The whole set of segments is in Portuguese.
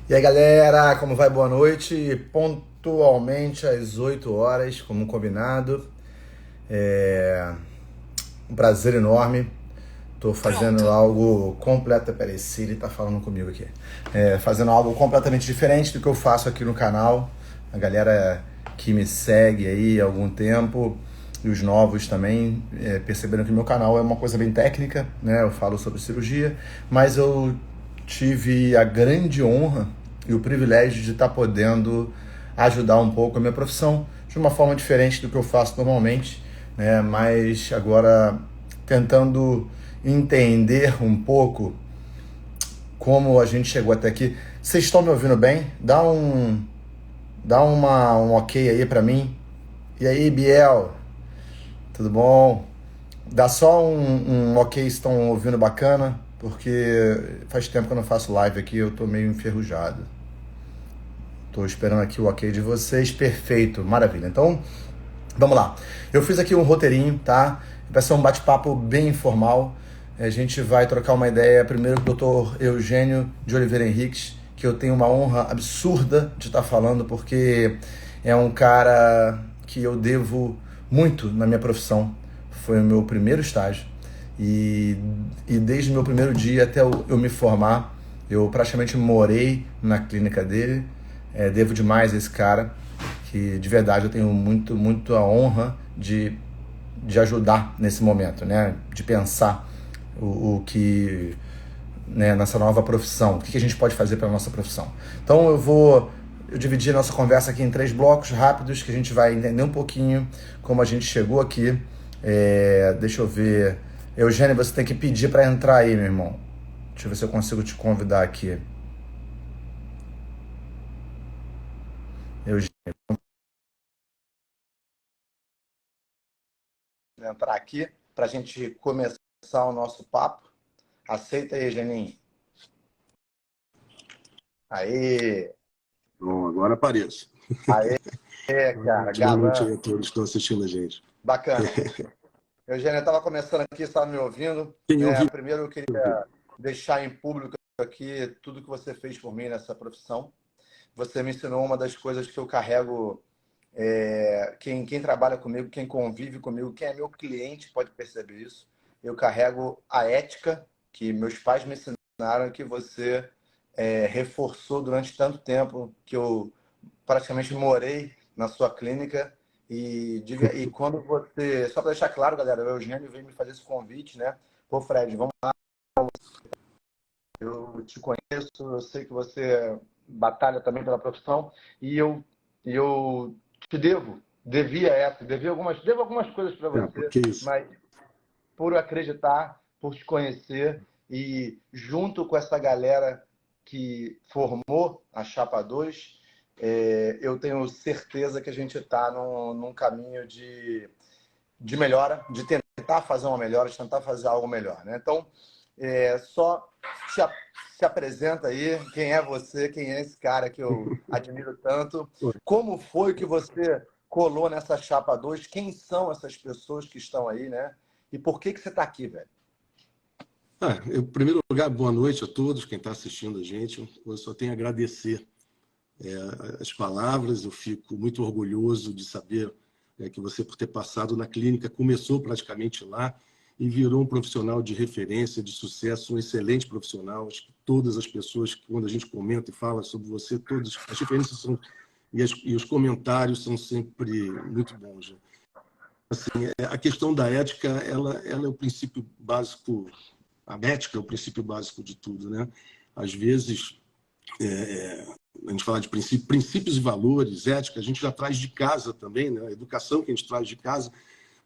E aí, galera, como vai? Boa noite. Pontualmente às 8 horas, como combinado. É um prazer enorme. Tô fazendo algo completo. Peraí, Siri tá falando comigo aqui. Fazendo algo completamente diferente do que eu faço aqui no canal. A galera que me segue aí há algum tempo e os novos também perceberam que meu canal é uma coisa bem técnica, né? Eu falo sobre cirurgia, mas eu tive a grande honra e o privilégio de estar podendo ajudar um pouco a minha profissão de uma forma diferente do que eu faço normalmente, né? Mas agora tentando entender um pouco como a gente chegou até aqui. Vocês estão me ouvindo bem? Dá um ok aí pra mim. E aí, Biel? Tudo bom? Dá só um ok se estão ouvindo bacana, porque faz tempo que eu não faço live aqui, eu tô meio enferrujado. Tô esperando aqui o ok de vocês. Perfeito, maravilha. Então, vamos lá. Eu fiz aqui um roteirinho, tá? Vai ser um bate-papo bem informal. A gente vai trocar uma ideia primeiro com o Dr. Eugênio de Oliveira Henriques, que eu tenho uma honra absurda de estar falando, porque é um cara que eu devo muito na minha profissão. Foi o meu primeiro estágio. E, e desde o meu primeiro dia até eu me formar, eu praticamente morei na clínica dele. Devo demais a esse cara, que de verdade eu tenho muito a honra de ajudar nesse momento, né? De pensar o que, né, nessa nova profissão, o que a gente pode fazer para a nossa profissão. Então eu dividi a nossa conversa aqui em 3 blocos rápidos, que a gente vai entender um pouquinho como a gente chegou aqui. Deixa eu ver. Eugênio, você tem que pedir para entrar aí, meu irmão. Deixa eu ver se eu consigo te convidar aqui. Eugênio, entrar aqui para a gente começar o nosso papo. Aceita aí, Geninho. Aê, Bom, agora apareço. aê, cara, Boa noite aí galã, a todos que estão assistindo a gente. bacana. Eugênio, eu estava começando aqui, estava me ouvindo, Quem né? ouviu, Primeiro eu ouviu. queria deixar em público aqui tudo que você fez por mim nessa profissão. Você me ensinou uma das coisas que eu carrego. Quem trabalha comigo, quem convive comigo, quem é meu cliente pode perceber isso. Eu carrego a ética que meus pais me ensinaram, que você reforçou durante tanto tempo, que eu praticamente morei na sua clínica. E quando você. Só para deixar claro, galera, o Eugênio veio me fazer esse convite, né? Pô, Fred, vamos. Eu te conheço, eu sei que você batalha também pela profissão e eu te devo algumas coisas para você, Porque é isso. mas por acreditar, por te conhecer e junto com essa galera que formou a Chapa 2, eu tenho certeza que a gente está num caminho de melhora, de tentar fazer uma melhora, de tentar fazer algo melhor, né? Então, só se, se apresenta aí, quem é você, quem é esse cara que eu admiro tanto, como foi que você colou nessa chapa 2, quem são essas pessoas que estão aí, né? E por que você está aqui, velho? Em primeiro lugar, boa noite a todos, quem está assistindo a gente. Eu só tenho a agradecer as palavras, eu fico muito orgulhoso de saber que você, por ter passado na clínica, começou praticamente lá e virou um profissional de referência, de sucesso, um excelente profissional. Acho que todas as pessoas, quando a gente comenta e fala sobre você, todas as referências são, e os comentários são sempre muito bons. Né? A questão da ética, ela é o princípio básico, a ética é o princípio básico de tudo, né? Às vezes, a gente fala de princípios e valores, ética, a gente já traz de casa também, né? A educação que a gente traz de casa,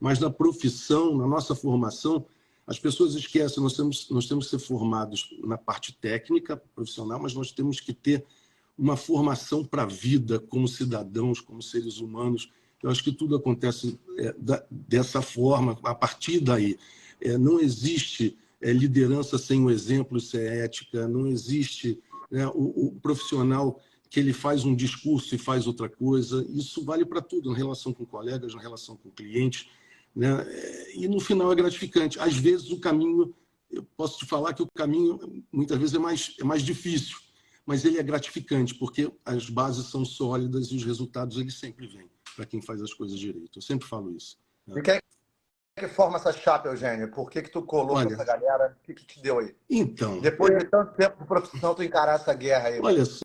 mas na profissão, na nossa formação, as pessoas esquecem, nós temos que ser formados na parte técnica, profissional, mas nós temos que ter uma formação para a vida como cidadãos, como seres humanos. Eu acho que tudo acontece dessa forma, a partir daí. Não existe liderança sem o exemplo, sem a ética, não existe o profissional que ele faz um discurso e faz outra coisa. Isso vale para tudo, na relação com colegas, na relação com clientes. Né? E no final é gratificante. Às vezes o caminho, eu posso te falar que o caminho muitas vezes é mais difícil, mas ele é gratificante, porque as bases são sólidas e os resultados eles sempre vêm para quem faz as coisas direito. Eu sempre falo isso. E quem é que forma essa chapa, Eugênio? Por que tu colou com essa galera? O que te deu aí? Então, Depois de tanto tempo de profissão, tu encarar essa guerra aí. Olha só,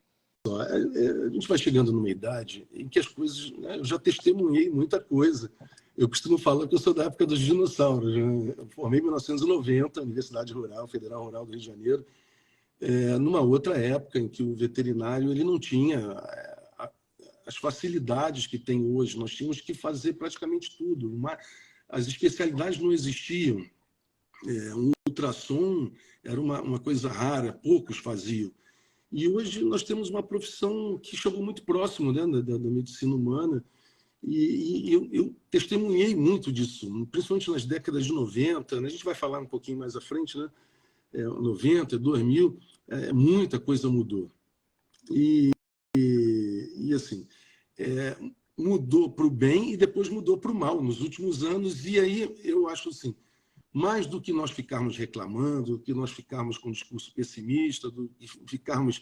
a gente vai chegando numa idade em que as coisas... Né, eu já testemunhei muita coisa. Eu costumo falar que eu sou da época dos dinossauros. Né? Eu formei em 1990, Universidade Rural, Federal Rural do Rio de Janeiro, numa outra época em que o veterinário ele não tinha as facilidades que tem hoje. Nós tínhamos que fazer praticamente tudo. As especialidades não existiam. Um ultrassom era uma coisa rara, poucos faziam. E hoje nós temos uma profissão que chegou muito próximo, né, da medicina humana. E eu testemunhei muito disso, principalmente nas décadas de 90. Né? A gente vai falar um pouquinho mais à frente, né? 90, 2000, muita coisa mudou. E assim, mudou para o bem e depois mudou para o mal nos últimos anos. E aí eu acho assim, mais do que nós ficarmos reclamando, do que nós ficarmos com um discurso pessimista, do que ficarmos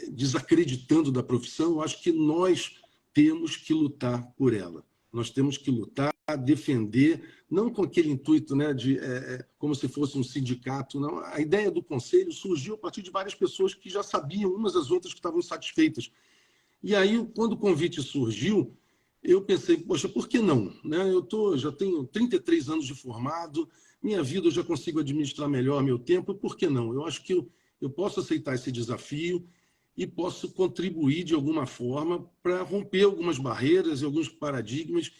desacreditando da profissão, eu acho que nós temos que lutar por ela. Nós temos que lutar, defender, não com aquele intuito, né, de como se fosse um sindicato. Não. A ideia do conselho surgiu a partir de várias pessoas que já sabiam, umas as outras, que estavam insatisfeitas. E aí, quando o convite surgiu, eu pensei, poxa, por que não? Né? Já tenho 33 anos de formado, minha vida eu já consigo administrar melhor meu tempo, por que não? Eu acho que eu posso aceitar esse desafio e posso contribuir de alguma forma para romper algumas barreiras e alguns paradigmas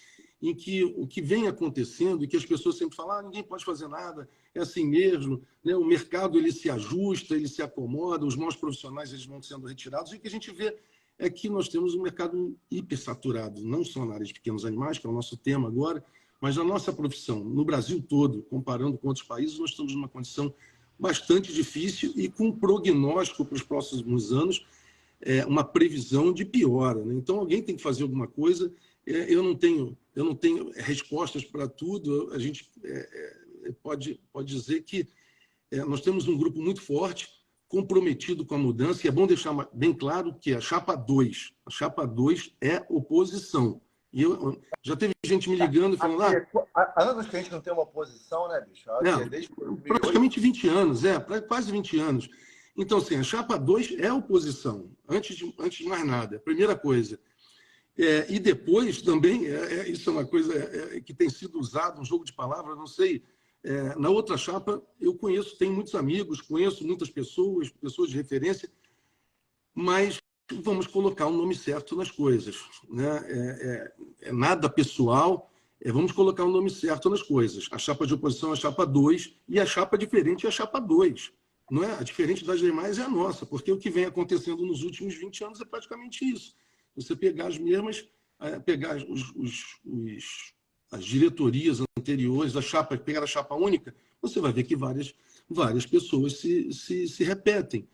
em que o que vem acontecendo e que as pessoas sempre falam, ninguém pode fazer nada, é assim mesmo, né? O mercado ele se ajusta, ele se acomoda, os maus profissionais eles vão sendo retirados, e o que a gente vê é que nós temos um mercado hipersaturado, não só na área de pequenos animais, que é o nosso tema agora, mas na nossa profissão. No Brasil todo, comparando com outros países, nós estamos numa condição bastante difícil e com um prognóstico para os próximos anos, uma previsão de piora. Né? Então, alguém tem que fazer alguma coisa. Eu não tenho respostas para tudo. A gente pode dizer que nós temos um grupo muito forte, comprometido com a mudança, e é bom deixar bem claro que a chapa 2 é oposição. E já teve gente me ligando e falando... Há anos que a gente não tem uma oposição, né, bicho? Desde praticamente 20 anos, quase 20 anos. Então, assim, a chapa 2 é oposição, antes de mais nada, primeira coisa. E depois também, isso é uma coisa que tem sido usado, um jogo de palavras, não sei... na outra chapa, eu tenho muitos amigos, conheço muitas pessoas de referência, mas vamos colocar o nome certo nas coisas. Né? Nada pessoal, vamos colocar o nome certo nas coisas. A chapa de oposição é a chapa 2 e a chapa diferente é a chapa 2. Não é? A diferente das demais é a nossa, porque o que vem acontecendo nos últimos 20 anos é praticamente isso. Você pegar as mesmas, pegar as diretorias anteriores, pegar a chapa única, você vai ver que várias pessoas se repetem.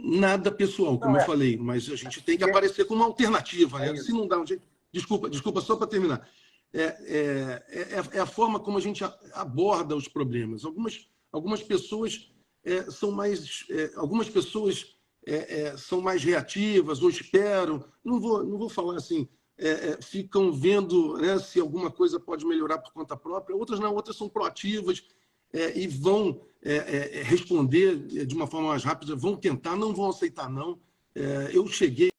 Nada pessoal, como eu falei, mas a gente tem que aparecer como uma alternativa. Né? Se não dá um jeito... Desculpa, só para terminar. É a forma como a gente aborda os problemas. Algumas pessoas são mais... algumas pessoas são mais reativas ou esperam. Não vou falar assim... ficam vendo, né, se alguma coisa pode melhorar por conta própria. Outras não, outras são proativas e vão responder de uma forma mais rápida, vão tentar, não vão aceitar não. Eu cheguei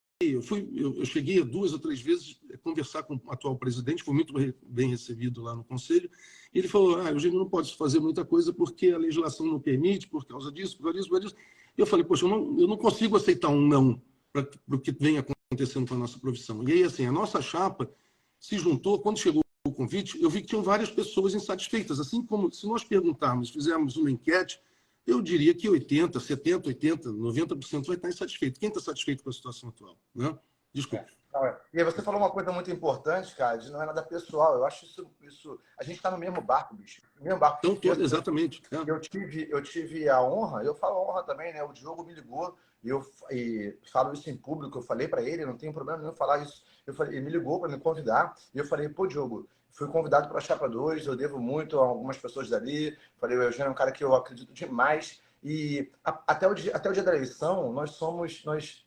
2 ou 3 vezes a conversar com o atual presidente, foi muito bem recebido lá no Conselho, e ele falou, Eugênio, não pode fazer muita coisa porque a legislação não permite, por causa disso, por causa disso. E eu falei, poxa, eu não consigo aceitar um não para o que vem acontecendo com a nossa profissão. E aí, assim, a nossa chapa se juntou, quando chegou o convite, eu vi que tinham várias pessoas insatisfeitas, assim como se nós perguntarmos, fizermos uma enquete, eu diria que 80%, 70%, 80%, 90% vai estar insatisfeito. Quem está satisfeito com a situação atual? Né? Desculpa. E aí você falou uma coisa muito importante, cara, de não é nada pessoal. Eu acho isso... A gente está no mesmo barco, bicho. No mesmo barco. Então, exatamente. Eu tive a honra, eu falo honra também, né? O Diogo me ligou e falo isso em público. Eu falei para ele, não tem problema nenhum falar isso. Ele me ligou para me convidar e eu falei, pô, Diogo, fui convidado para a Chapa 2, eu devo muito a algumas pessoas dali. Falei, o Eugênio é um cara que eu acredito demais E até o dia da eleição, nós somos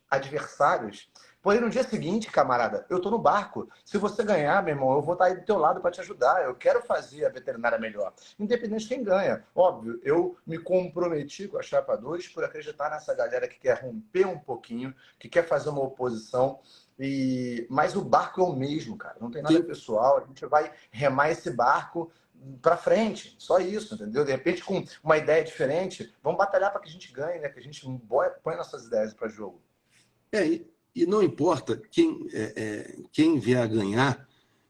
adversários. Porém, no dia seguinte, camarada, eu tô no barco. Se você ganhar, meu irmão, eu vou estar aí do teu lado para te ajudar. Eu quero fazer a veterinária melhor. Independente de quem ganha. Óbvio, eu me comprometi com a Chapa 2 por acreditar nessa galera que quer romper um pouquinho, que quer fazer uma oposição. Mas o barco é o mesmo, cara. Não tem nada pessoal. A gente vai remar esse barco para frente, só isso, entendeu? De repente, com uma ideia diferente, vamos batalhar para que a gente ganhe, né? Que a gente põe nossas ideias para jogo. E não importa quem vier a ganhar,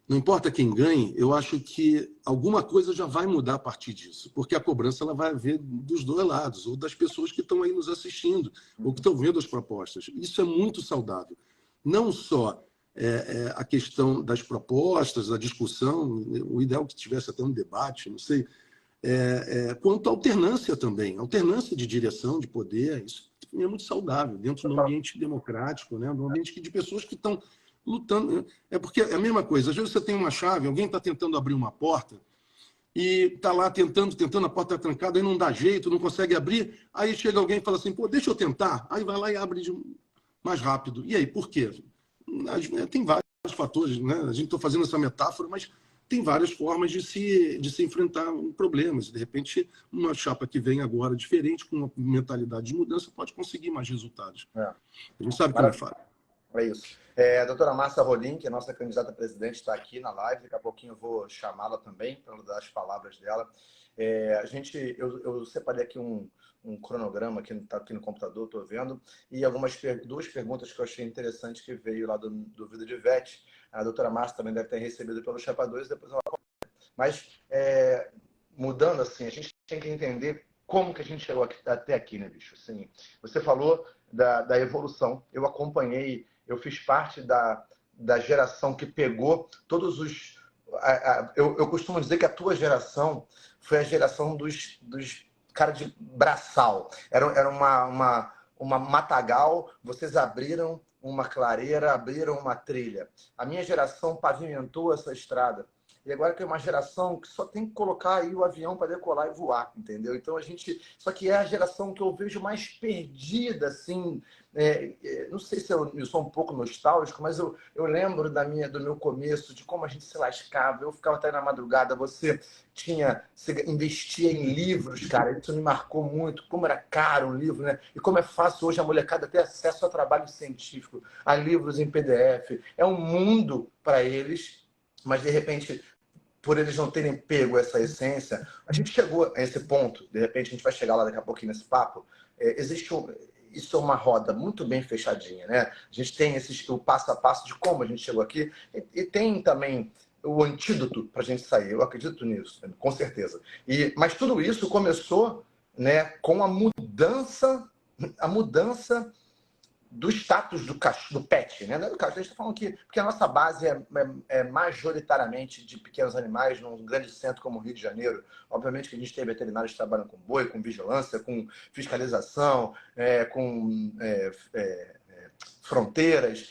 não importa quem ganhe, eu acho que alguma coisa já vai mudar a partir disso, porque a cobrança ela vai haver dos dois lados, ou das pessoas que estão aí nos assistindo, ou que estão vendo as propostas. Isso é muito saudável. Não só a questão das propostas, a discussão, o ideal que tivesse até um debate, não sei, quanto à alternância também, alternância de direção, de poder, isso é muito saudável dentro de um ambiente democrático, né? Um ambiente de pessoas que estão lutando. É porque é a mesma coisa, às vezes você tem uma chave, alguém está tentando abrir uma porta e está lá tentando, a porta está trancada, aí não dá jeito, não consegue abrir, aí chega alguém e fala assim, pô, deixa eu tentar, aí vai lá e abre mais rápido. E aí, por quê? Tem vários fatores, né? A gente está fazendo essa metáfora, mas tem várias formas de se enfrentar problemas. De repente, uma chapa que vem agora diferente, com uma mentalidade de mudança, pode conseguir mais resultados. A gente sabe como faz. É isso. A doutora Márcia Rolim, que é nossa candidata a presidente, está aqui na live. Daqui a pouquinho eu vou chamá-la também para dar as palavras dela. Eu separei aqui um cronograma que está aqui no computador, estou vendo, e duas perguntas que eu achei interessante que veio lá do Vida de Vete. A doutora Márcia também deve ter recebido pelo Chapa 2, depois ela... Mas, mudando assim, a gente tem que entender como que a gente chegou até aqui, né, bicho? Assim, você falou da evolução, eu acompanhei, eu fiz parte da geração que pegou todos os... Eu costumo dizer que a tua geração foi a geração dos caras de braçal. Era uma matagal, vocês abriram uma clareira, abriram uma trilha. A minha geração pavimentou essa estrada. E agora que é uma geração que só tem que colocar aí o avião para decolar e voar, entendeu? Então a gente... Só que é a geração que eu vejo mais perdida, assim... não sei se eu sou um pouco nostálgico, mas eu lembro do meu começo, de como a gente se lascava. Eu ficava até na madrugada, você investia em livros, cara. Isso me marcou muito. Como era caro um livro, né? E como é fácil hoje a molecada ter acesso a trabalho científico, a livros em PDF. É um mundo para eles, mas de repente, por eles não terem pego essa essência, a gente chegou a esse ponto. De repente, a gente vai chegar lá daqui a pouquinho nesse papo. Isso é uma roda muito bem fechadinha, né? A gente tem o passo a passo de como a gente chegou aqui e tem também o antídoto para a gente sair. Eu acredito nisso, com certeza. Mas tudo isso começou, né, com a mudança do status do pet, né? A gente está falando que porque a nossa base é majoritariamente de pequenos animais num grande centro como o Rio de Janeiro. Obviamente que a gente tem veterinários que trabalham com boi, com vigilância, com fiscalização, com fronteiras.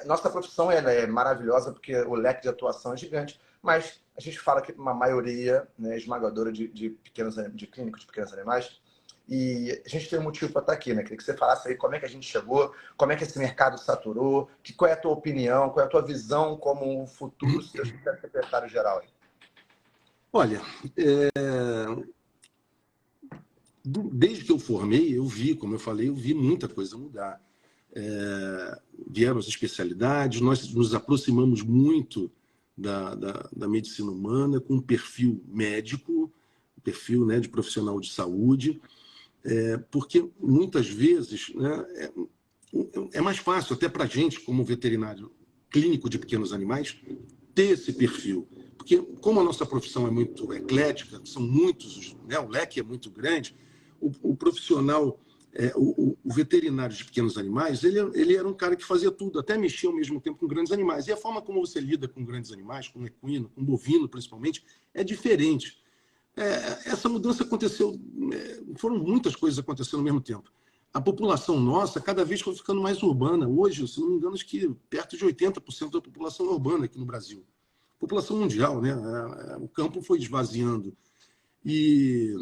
Nossa profissão é maravilhosa porque o leque de atuação é gigante, mas a gente fala que uma maioria, né, esmagadora de clínicos de pequenos animais. E a gente tem um motivo para estar aqui, né? Queria que você falasse aí como é que a gente chegou, como é que esse mercado saturou, qual é a tua opinião, qual é a tua visão como o futuro secretário-geral aí. Olha, desde que eu formei, eu vi muita coisa mudar. Vieram as especialidades, nós nos aproximamos muito da medicina humana, com um perfil médico, perfil, né, de profissional de saúde, porque muitas vezes, né, é mais fácil até para a gente, como veterinário clínico de pequenos animais, ter esse perfil. Porque como a nossa profissão é muito eclética, são muitos, né, o leque é muito grande, o profissional, o veterinário de pequenos animais, ele era um cara que fazia tudo, até mexia ao mesmo tempo com grandes animais. E a forma como você lida com grandes animais, com equino, com bovino principalmente, é diferente. Essa mudança aconteceu, foram muitas coisas acontecendo ao mesmo tempo. A população nossa cada vez foi ficando mais urbana. Hoje, se não me engano, acho que perto de 80% da população é urbana aqui no Brasil. População mundial, né? O campo foi esvaziando. E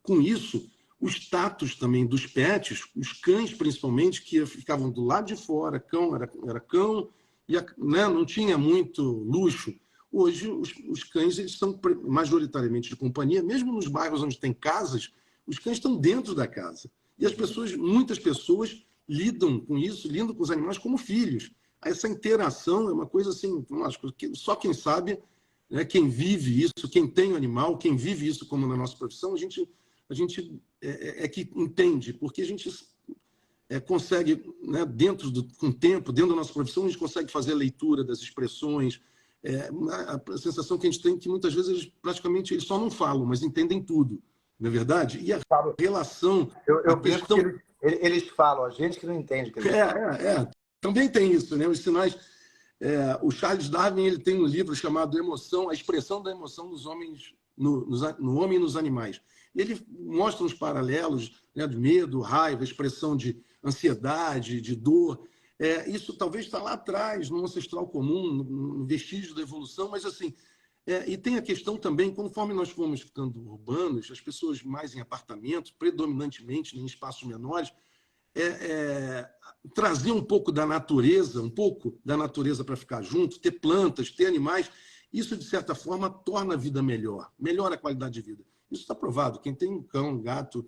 com isso, o status também dos pets, os cães principalmente, que ficavam do lado de fora, cão era cão, e né, não tinha muito luxo. Hoje, os cães eles são majoritariamente de companhia, mesmo nos bairros onde tem casas, os cães estão dentro da casa. E as pessoas, muitas pessoas lidam com isso, lidam com os animais como filhos. Essa interação é uma coisa assim, só quem sabe, né, quem vive isso, quem tem o animal, quem vive isso como na nossa profissão, a gente que entende, porque a gente consegue, né, com o tempo, dentro da nossa profissão, a gente consegue fazer a leitura das expressões. A sensação que a gente tem é que muitas vezes eles só não falam, mas entendem tudo, não é verdade? E a relação... Eu brinco que eles falam, a gente que não entende. Que Também tem isso, né? Os sinais... o Charles Darwin ele tem um livro chamado Emoção, a expressão da emoção dos homens, no homem e nos animais. Ele mostra os paralelos, né, de medo, raiva, expressão de ansiedade, de dor. Isso talvez está lá atrás, no ancestral comum, no vestígio da evolução, mas assim... e tem a questão também, conforme nós fomos ficando urbanos, as pessoas mais em apartamentos, predominantemente em espaços menores, trazer um pouco da natureza para ficar junto, ter plantas, ter animais, isso, de certa forma, torna a vida melhor, melhora a qualidade de vida. Isso está provado. Quem tem um cão, um gato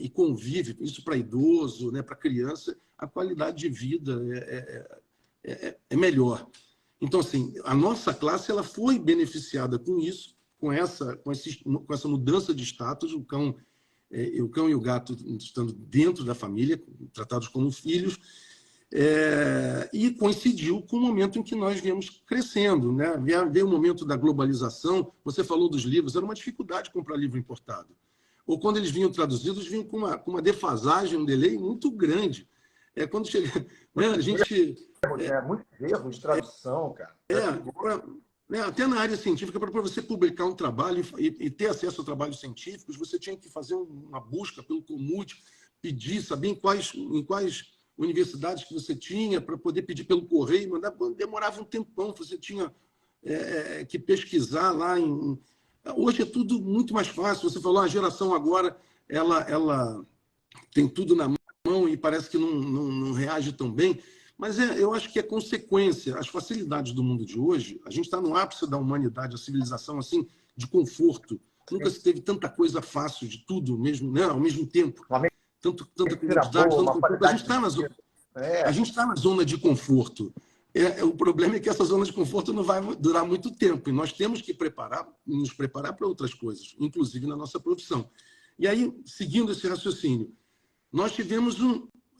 e convive, isso para idoso, né, para criança, a qualidade de vida é melhor. Então, assim, a nossa classe ela foi beneficiada com isso, com essa mudança de status, o cão e o gato estando dentro da família, tratados como filhos, e coincidiu com o momento em que nós viemos crescendo, né? Veio o momento da globalização. Você falou dos livros, era uma dificuldade comprar livro importado. Ou quando eles vinham traduzidos, vinham com uma defasagem, um delay muito grande. Quando chega, né, a gente... muito erro de tradução, cara. Até na área científica, para você publicar um trabalho e ter acesso a trabalhos científicos, você tinha que fazer uma busca pelo Comute, pedir, saber em quais universidades que você tinha, para poder pedir pelo correio, mandar, demorava um tempão, você tinha que pesquisar lá. Hoje é tudo muito mais fácil. Você falou, a geração agora ela tem tudo na mão e parece que não reage tão bem. Mas eu acho que é consequência. As facilidades do mundo de hoje, a gente está no ápice da humanidade, a civilização, assim, de conforto. Nunca se teve tanta coisa fácil de tudo mesmo, né? Ao mesmo tempo. Tanta comodidade, tanto conforto. A gente está na zona de conforto. O problema é que essa zona de conforto não vai durar muito tempo. E nós temos que nos preparar para outras coisas, inclusive na nossa profissão. E aí, seguindo esse raciocínio, nós tivemos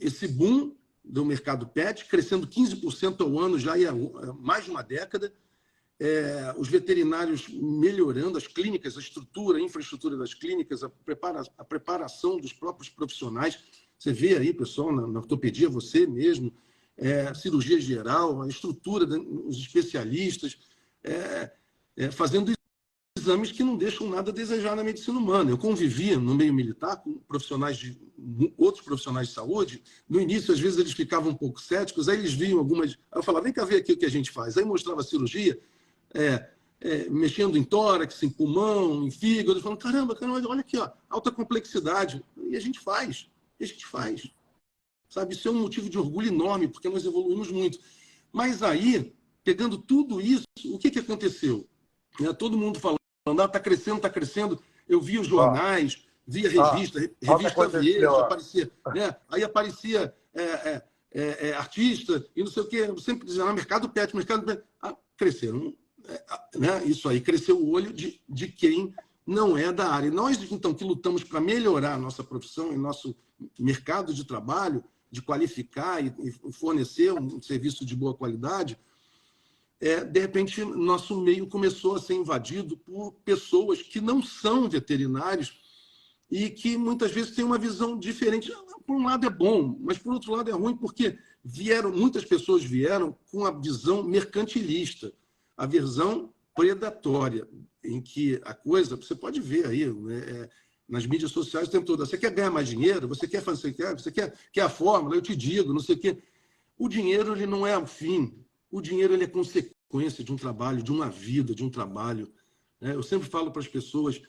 esse boom do mercado pet, crescendo 15% ao ano já há mais de uma década. Os veterinários melhorando, as clínicas, a infraestrutura das clínicas, a preparação dos próprios profissionais. Você vê aí, pessoal, na ortopedia, você mesmo, cirurgia geral, a estrutura dos especialistas, fazendo exames que não deixam nada a desejar na medicina humana. Eu convivia no meio militar com outros profissionais de saúde. No início, às vezes, eles ficavam um pouco céticos, aí eles viam algumas... Aí eu falava, vem cá ver aqui o que a gente faz. Aí mostrava a cirurgia, mexendo em tórax, em pulmão, em fígado. Eles falavam, caramba, olha aqui, ó, alta complexidade. E a gente faz. Sabe? Isso é um motivo de orgulho enorme, porque nós evoluímos muito. Mas aí, pegando tudo isso, o que aconteceu? Todo mundo falando, está crescendo, está crescendo. Eu via os jornais, via revista Vieira, aparecia, né? Aí aparecia artista e não sei o quê. Eu sempre dizia, mercado pet. Cresceram. Né? Isso aí, cresceu o olho de quem não é da área. E nós, então, que lutamos para melhorar a nossa profissão e nosso mercado de trabalho, de qualificar e fornecer um serviço de boa qualidade, de repente, nosso meio começou a ser invadido por pessoas que não são veterinários e que muitas vezes têm uma visão diferente. Por um lado é bom, mas por outro lado é ruim, porque muitas pessoas vieram com a visão mercantilista, a visão predatória, em que a coisa, você pode ver aí, nas mídias sociais o tempo todo, você quer ganhar mais dinheiro, você quer fazer, você quer a fórmula, eu te digo, não sei o quê. O dinheiro ele não é o fim. O dinheiro ele é consequência de um trabalho, de uma vida, de um trabalho. Eu sempre falo para as pessoas,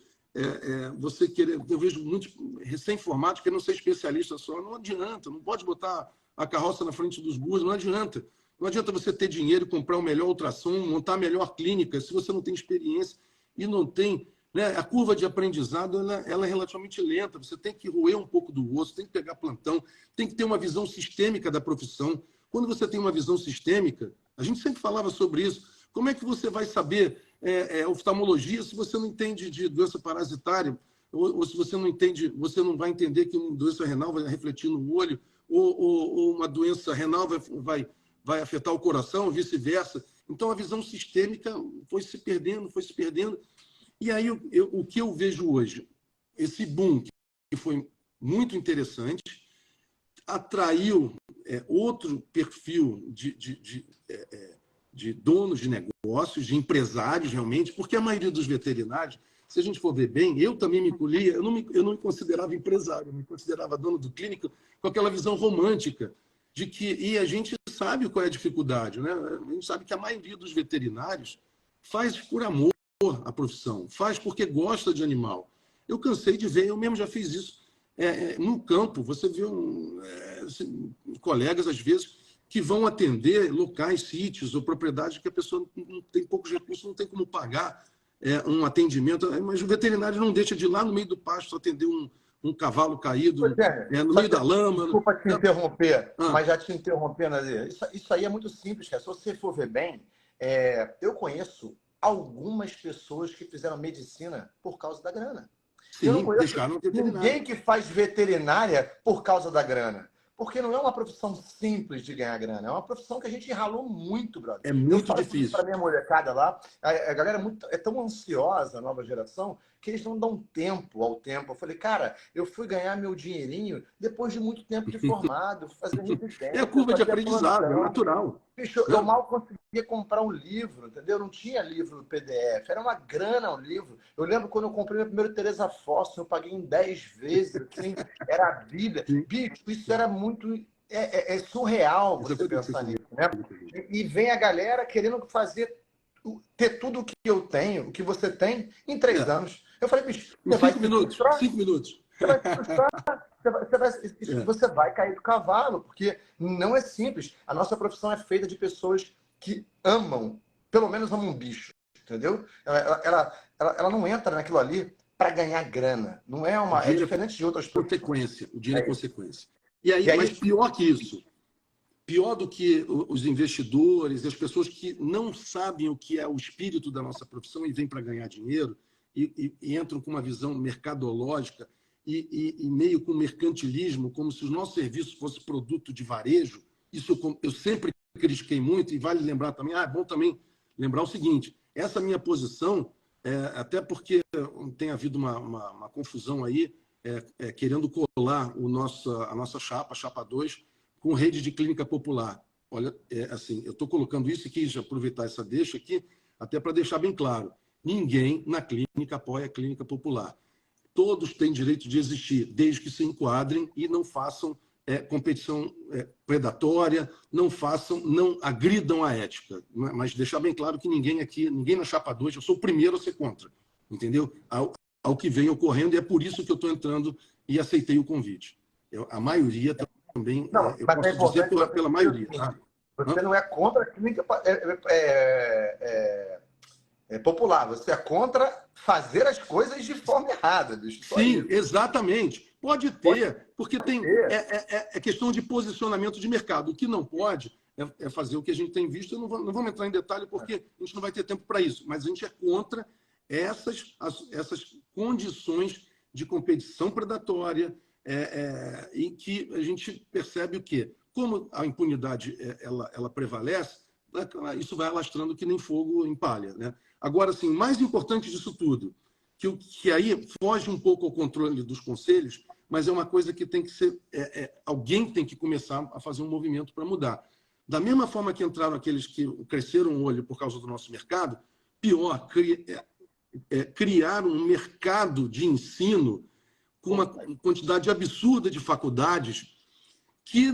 você querer... Eu vejo muitos recém-formados querendo ser especialista só. Não adianta, não pode botar a carroça na frente dos burros, não adianta. Não adianta você ter dinheiro, comprar o melhor ultrassom, montar a melhor clínica, se você não tem experiência e não tem... Né? A curva de aprendizado ela é relativamente lenta, você tem que roer um pouco do osso, tem que pegar plantão, tem que ter uma visão sistêmica da profissão. Quando você tem uma visão sistêmica, a gente sempre falava sobre isso, como é que você vai saber oftalmologia se você não entende de doença parasitária, ou se você não entende, você não vai entender que uma doença renal vai refletir no olho, ou uma doença renal vai afetar o coração, vice-versa. Então, a visão sistêmica foi se perdendo. E aí, o que eu vejo hoje? Esse boom, que foi muito interessante, atraiu outro perfil de donos de negócios, de empresários, realmente, porque a maioria dos veterinários, se a gente for ver bem, eu também me colhia, eu não me considerava empresário, eu me considerava dono do clínico com aquela visão romântica, e a gente sabe qual é a dificuldade, né? A gente sabe que a maioria dos veterinários faz por amor a profissão, faz porque gosta de animal. Eu cansei de ver, eu mesmo já fiz isso, no campo, você vê colegas, às vezes, que vão atender locais, sítios ou propriedades que a pessoa não tem poucos recursos, não tem como pagar um atendimento, mas o veterinário não deixa de ir lá no meio do pasto atender um cavalo caído no meio da lama. Desculpa te interromper, mas já te interrompendo, isso aí é muito simples, cara. Se você for ver bem, eu conheço algumas pessoas que fizeram medicina por causa da grana. Sim, eu não conheço veterinário. Ninguém que faz veterinária por causa da grana. Porque não é uma profissão simples de ganhar grana. É uma profissão que a gente ralou muito, brother. É muito difícil. Para minha molecada lá, a galera é tão ansiosa, a nova geração, que eles não dão tempo ao tempo. Eu falei, cara, eu fui ganhar meu dinheirinho depois de muito tempo de formado, fazer residência. É a curva de aprendizado, é natural. Bicho, eu mal conseguia comprar um livro, entendeu? Não tinha livro no PDF, era uma grana o livro. Eu lembro quando eu comprei meu primeiro Teresa Fóssil, eu paguei em 10 vezes, assim, era a Bíblia. Bicho, isso era muito... É surreal você pensar nisso, né? E vem a galera querendo ter tudo o que eu tenho, o que você tem, em 3 anos. Eu falei, bicho, você vai 5 minutos. 5 minutos. Você vai se frustrar, você vai cair do cavalo, porque não é simples. A nossa profissão é feita de pessoas que amam, pelo menos amam um bicho, entendeu? Ela não entra naquilo ali para ganhar grana. Não é uma. É diferente de outras consequência. O dinheiro é consequência. E aí, mas pior que isso, pior do que os investidores, as pessoas que não sabem o que é o espírito da nossa profissão e vêm para ganhar dinheiro e entram com uma visão mercadológica e meio com mercantilismo, como se os nossos serviços fossem produto de varejo. Isso eu sempre critiquei muito, e vale lembrar também, é bom também lembrar o seguinte, essa minha posição, até porque tem havido uma confusão aí, querendo colar a nossa chapa 2, com rede de clínica popular. Olha, assim, eu estou colocando isso e quis aproveitar essa deixa aqui, até para deixar bem claro, ninguém na clínica apoia a clínica popular. Todos têm direito de existir, desde que se enquadrem e não façam competição predatória, não agridam a ética. Mas deixar bem claro que ninguém aqui, ninguém na chapa 2, eu sou o primeiro a ser contra, entendeu? Ao que vem ocorrendo, e é por isso que eu estou entrando e aceitei o convite. A maioria também, não, eu posso dizer pela maioria. Você não é contra a clínica popular, você é contra fazer as coisas de forma errada, bicho. Sim, exatamente. Pode ter, porque é questão de posicionamento de mercado. O que não pode é fazer o que a gente tem visto. Não vamos entrar em detalhe, porque a gente não vai ter tempo para isso. Mas a gente é contra essas condições de competição predatória em que a gente percebe o quê? Como a impunidade ela prevalece, isso vai alastrando que nem fogo em palha, né? Agora, assim, o mais importante disso tudo, que aí foge um pouco ao controle dos conselhos, mas é uma coisa que tem que ser... alguém tem que começar a fazer um movimento para mudar. Da mesma forma que entraram aqueles que cresceram o olho por causa do nosso mercado, pior, criaram um mercado de ensino com uma quantidade absurda de faculdades que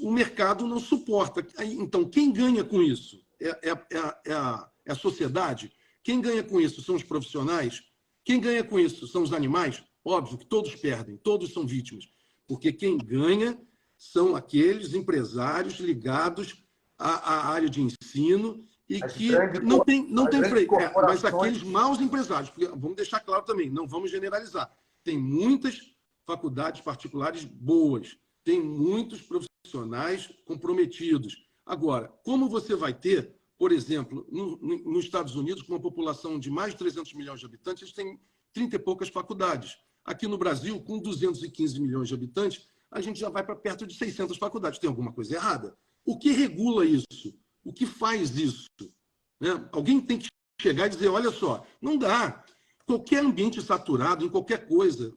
o mercado não suporta. Então, quem ganha com isso? É a sociedade? Quem ganha com isso são os profissionais? Quem ganha com isso são os animais? Óbvio que todos perdem, todos são vítimas, porque quem ganha são aqueles empresários ligados à área de ensino e que não tem freio. Mas aqueles maus empresários, porque, vamos deixar claro também, não vamos generalizar. Tem muitas faculdades particulares boas, tem muitos profissionais comprometidos. Agora, como você vai ter, por exemplo, nos Estados Unidos, com uma população de mais de 300 milhões de habitantes, eles têm 30 e poucas faculdades. Aqui no Brasil, com 215 milhões de habitantes, a gente já vai para perto de 600 faculdades. Tem alguma coisa errada? O que regula isso? O que faz isso? Né? Alguém tem que chegar e dizer, olha só, não dá. Qualquer ambiente saturado, em qualquer coisa,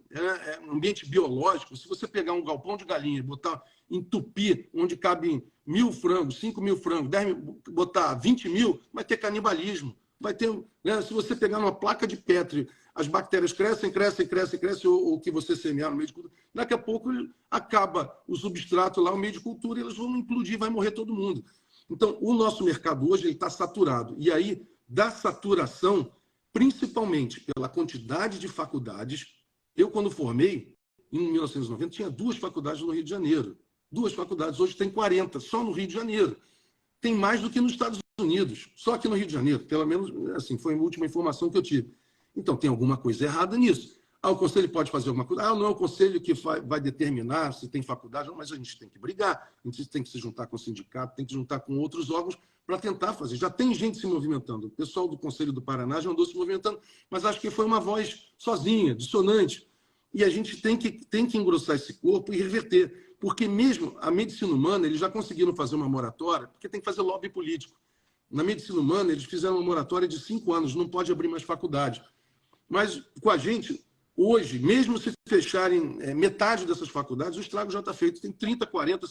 ambiente biológico, se você pegar um galpão de galinha e botar, entupir, onde cabem 1.000 frangos, 5.000 frangos, 10.000, botar 20.000, vai ter canibalismo. Vai ter, né? Se você pegar uma placa de Petri, as bactérias crescem, ou que você semear no meio de cultura, daqui a pouco acaba o substrato lá, o meio de cultura, e eles vão implodir, vai morrer todo mundo. Então, o nosso mercado hoje está saturado. E aí, da saturação, principalmente pela quantidade de faculdades, eu, quando formei, em 1990, tinha 2 faculdades no Rio de Janeiro. 2 faculdades, hoje tem 40, só no Rio de Janeiro. Tem mais do que nos Estados Unidos, só aqui no Rio de Janeiro, pelo menos assim, foi a última informação que eu tive. Então, tem alguma coisa errada nisso. O conselho pode fazer alguma coisa. Não é o conselho que vai determinar se tem faculdade, não, mas a gente tem que brigar, a gente tem que se juntar com o sindicato, tem que se juntar com outros órgãos para tentar fazer. Já tem gente se movimentando. O pessoal do Conselho do Paraná já andou se movimentando, mas acho que foi uma voz sozinha, dissonante. E a gente tem que engrossar esse corpo e reverter. Porque mesmo a medicina humana, eles já conseguiram fazer uma moratória, porque tem que fazer lobby político. Na medicina humana, eles fizeram uma moratória de 5 anos, não pode abrir mais faculdade. Mas com a gente, hoje, mesmo se fecharem metade dessas faculdades, o estrago já está feito. Tem 30, 40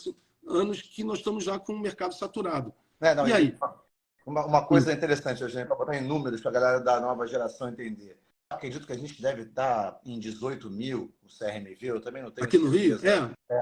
anos que nós estamos já com o mercado saturado. E aí? Uma coisa interessante, Eugênio, para botar em números para a galera da nova geração entender. Acredito que a gente deve estar em 18 mil, o CRMV, eu também não tenho aqui no Rio?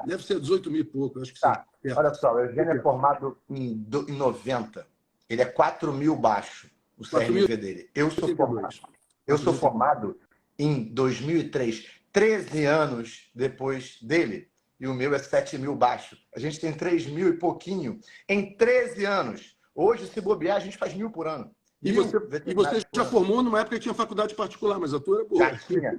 Deve ser 18 mil e pouco, acho que tá. Sim. Olha só, o Eugênio é formado em 90. Ele é 4 mil baixo, o CRMV dele. Eu sou formado em 2003, 13 anos depois dele, e o meu é 7 mil baixo. A gente tem 3 mil e pouquinho em 13 anos. Hoje, se bobear, a gente faz 1.000 por ano. E você já formou numa época que tinha faculdade particular, mas a tua era boa. Já tinha.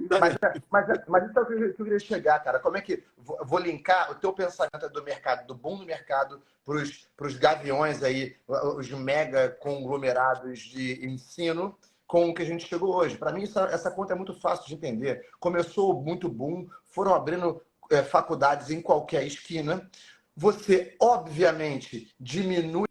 Mas isso é o que eu queria chegar, cara. Como é que... Vou linkar o teu pensamento do mercado, do boom do mercado, para os gaviões aí, os mega conglomerados de ensino, com o que a gente chegou hoje. Para mim, essa conta é muito fácil de entender. Começou muito boom, foram abrindo faculdades em qualquer esquina. Você, obviamente, diminui.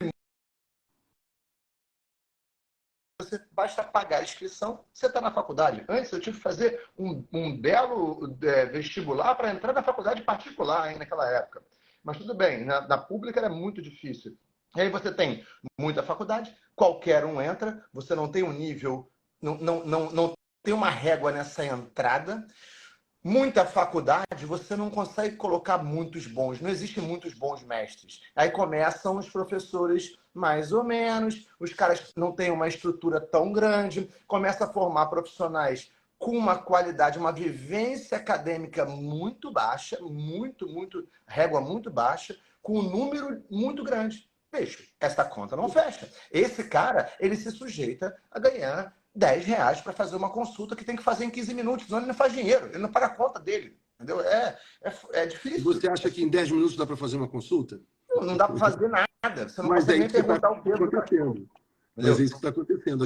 Você basta pagar a inscrição, você está na faculdade. Antes eu tive que fazer um belo vestibular para entrar na faculdade particular ainda naquela época. Mas tudo bem, na pública era muito difícil. E aí você tem muita faculdade, qualquer um entra, você não tem um nível, não tem uma régua nessa entrada. Muita faculdade, você não consegue colocar muitos bons, não existem muitos bons mestres. Aí começam os professores mais ou menos, os caras não têm uma estrutura tão grande, começa a formar profissionais com uma qualidade, uma vivência acadêmica muito baixa, régua muito baixa, com um número muito grande. Bicho, essa conta não fecha. Esse cara, ele se sujeita a ganhar R$10 para fazer uma consulta que tem que fazer em 15 minutos, senão ele não faz dinheiro, ele não paga a conta dele. Entendeu? É difícil. Você acha que em 10 minutos dá para fazer uma consulta? Não dá para fazer nada. Você não consegue nem perguntar o peso. Mas é isso que está acontecendo.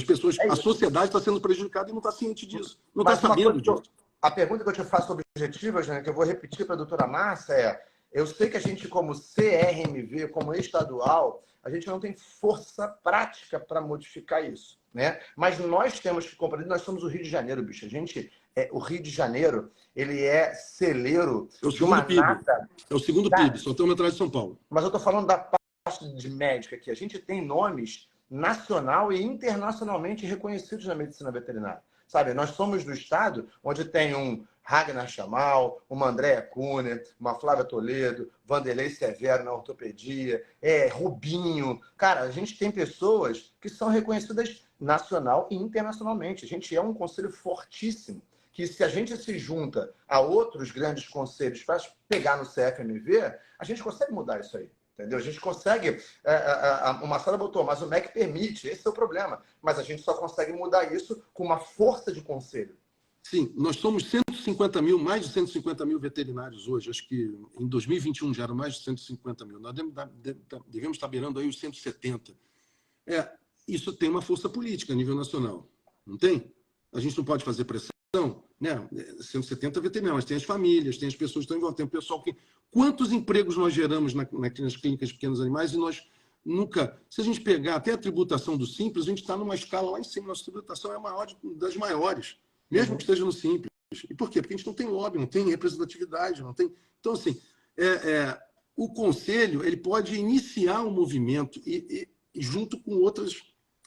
A sociedade está sendo prejudicada e não está ciente disso. Não está sabendo disso. A pergunta que eu te faço objetiva, Jânio, que eu vou repetir para a doutora Márcia eu sei que a gente, como CRMV, como estadual, a gente não tem força prática para modificar isso, né? Mas nós temos que compreender, nós somos o Rio de Janeiro, bicho. O Rio de Janeiro, ele é celeiro de uma nata. É o segundo PIB, só estamos atrás de São Paulo. Mas eu estou falando da parte de médica aqui. A gente tem nomes nacional e internacionalmente reconhecidos na medicina veterinária. sabe? Nós somos do estado onde tem um Ragnar Chamal, uma Andréa Kuhner, uma Flávia Toledo, Vanderlei Severo na ortopedia, Rubinho. Cara, a gente tem pessoas que são reconhecidas nacional e internacionalmente. A gente é um conselho fortíssimo, que se a gente se junta a outros grandes conselhos para pegar no CFMV, a gente consegue mudar isso aí. Entendeu? A gente consegue. O Marcelo botou, mas o MEC permite, esse é o problema. Mas a gente só consegue mudar isso com uma força de conselho. Sim, nós somos 150 mil, mais de 150 mil veterinários hoje. Acho que em 2021 já eram mais de 150 mil. Nós devemos estar beirando aí os 170. Isso tem uma força política a nível nacional. Não tem? A gente não pode fazer pressão, né? 170 veterinários, tem as famílias, tem as pessoas que estão envolvidas, tem o pessoal que... Quantos empregos nós geramos nas clínicas de pequenos animais e nós nunca... Se a gente pegar até a tributação do Simples, a gente está numa escala lá em cima. Nossa tributação é a maior das maiores, mesmo que esteja no Simples. E por quê? Porque a gente não tem lobby, não tem representatividade, não tem... Então, assim, o Conselho ele pode iniciar um movimento e junto com outras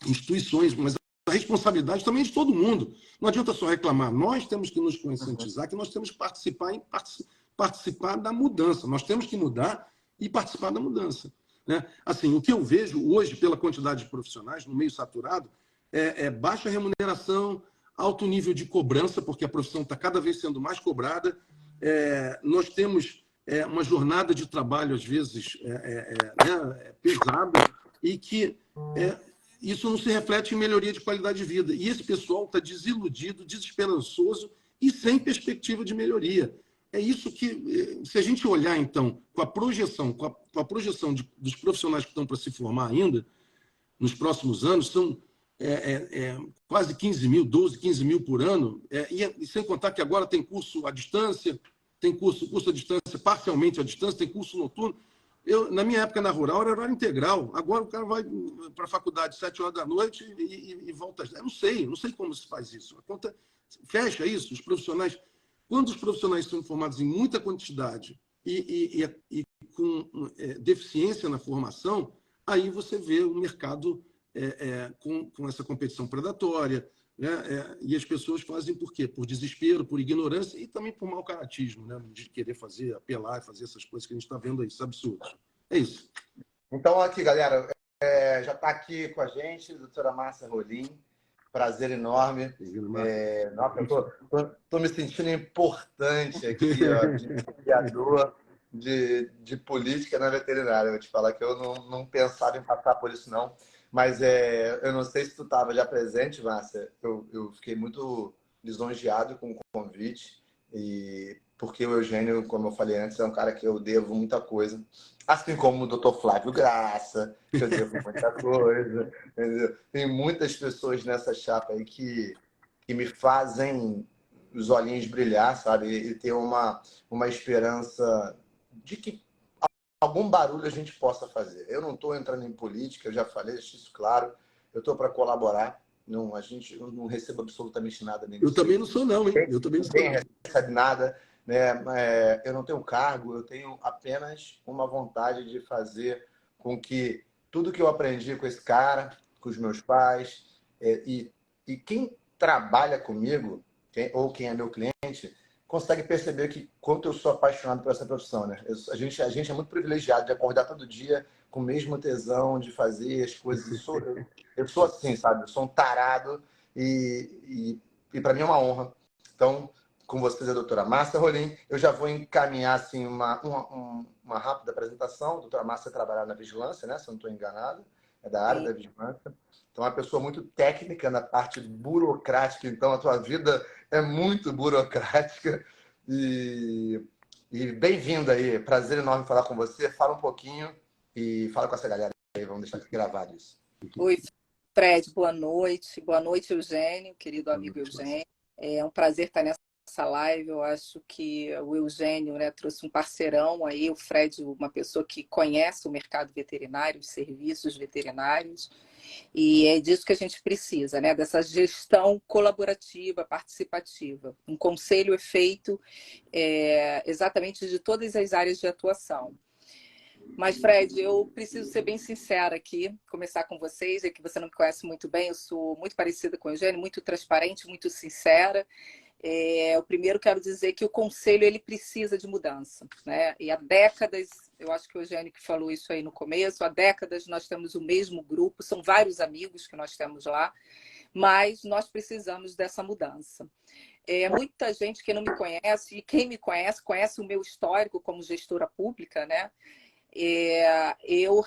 instituições, mas a responsabilidade também é de todo mundo. Não adianta só reclamar. Nós temos que nos conscientizar que nós temos que participar da mudança. Nós temos que mudar e participar da mudança. Né? Assim, o que eu vejo hoje, pela quantidade de profissionais no meio saturado, é baixa remuneração, alto nível de cobrança, porque a profissão está cada vez sendo mais cobrada. Nós temos uma jornada de trabalho, às vezes, pesada, e que isso não se reflete em melhoria de qualidade de vida. E esse pessoal está desiludido, desesperançoso e sem perspectiva de melhoria. É isso que, se a gente olhar, então, com a projeção dos profissionais que estão para se formar ainda, nos próximos anos, são quase 15 mil, 12, 15 mil por ano, e sem contar que agora tem curso à distância, tem curso à distância, parcialmente à distância, tem curso noturno. Na minha época, na rural, era horário integral. Agora o cara vai para a faculdade às 7 horas da noite e volta às 10. Não sei como se faz isso. A conta fecha isso. Os profissionais, quando os profissionais são formados em muita quantidade e com deficiência na formação, aí você vê o mercado com essa competição predatória, né? E as pessoas fazem por quê? Por desespero, por ignorância e também por mau caratismo, né? De querer apelar, fazer essas coisas que a gente está vendo aí, esses absurdos. É isso. Então, aqui, galera, já está aqui com a gente a doutora Márcia Rolim. Prazer enorme. Nossa, eu tô me sentindo importante aqui, ó, de criador de política na veterinária. Eu vou te falar que eu não pensava em passar por isso, não. Mas eu não sei se tu estava já presente, Márcia. Eu fiquei muito lisonjeado com o convite, porque o Eugênio, como eu falei antes, é um cara que eu devo muita coisa. Assim como o Dr. Flávio Graça, que eu devo muita coisa. Entendeu? Tem muitas pessoas nessa chapa aí que me fazem os olhinhos brilhar, sabe? E ter uma esperança de que algum barulho a gente possa fazer. Eu não estou entrando em política, eu já falei, deixo isso claro. Eu estou para colaborar. Eu não recebo absolutamente nada. Eu também não sou, não, hein? Eu também não sou. Ninguém recebe nada. Né? Eu não tenho cargo, eu tenho apenas uma vontade de fazer com que tudo que eu aprendi com esse cara, com os meus pais, e quem trabalha comigo, quem é meu cliente, consegue perceber que quanto eu sou apaixonado por essa profissão, né? A gente é muito privilegiado de acordar todo dia com o mesmo tesão de fazer as coisas. Eu sou assim, sabe? Eu sou um tarado e para mim é uma honra. Então, com vocês, a doutora Márcia Rolim, eu já vou encaminhar assim, uma rápida apresentação. A doutora Márcia trabalha na vigilância, né? Se eu não estou enganado, é da área da vigilância. Então, é uma pessoa muito técnica na parte burocrática. Então, a tua vida é muito burocrática. E bem-vinda aí. Prazer enorme falar com você. Fala um pouquinho e fala com essa galera aí. Vamos deixar gravado isso. Oi, Fred. Boa noite. Boa noite, Eugênio, querido amigo Eugênio. É um prazer estar nessa live. Eu acho que o Eugênio, né, trouxe um parceirão aí. O Fred, uma pessoa que conhece o mercado veterinário, os serviços veterinários. E é disso que a gente precisa, né? Dessa gestão colaborativa, participativa. Um conselho é feito exatamente de todas as áreas de atuação. Mas, Fred, eu preciso ser bem sincera aqui, começar com vocês, é que você não me conhece muito bem, eu sou muito parecida com o Eugênio, muito transparente, muito sincera. O primeiro quero dizer que o conselho ele precisa de mudança, né? E há décadas, eu acho que o Eugênio que falou isso aí no começo, há décadas nós temos o mesmo grupo, são vários amigos que nós temos lá, mas nós precisamos dessa mudança. Muita gente que não me conhece, e quem me conhece, conhece o meu histórico como gestora pública, né? Eu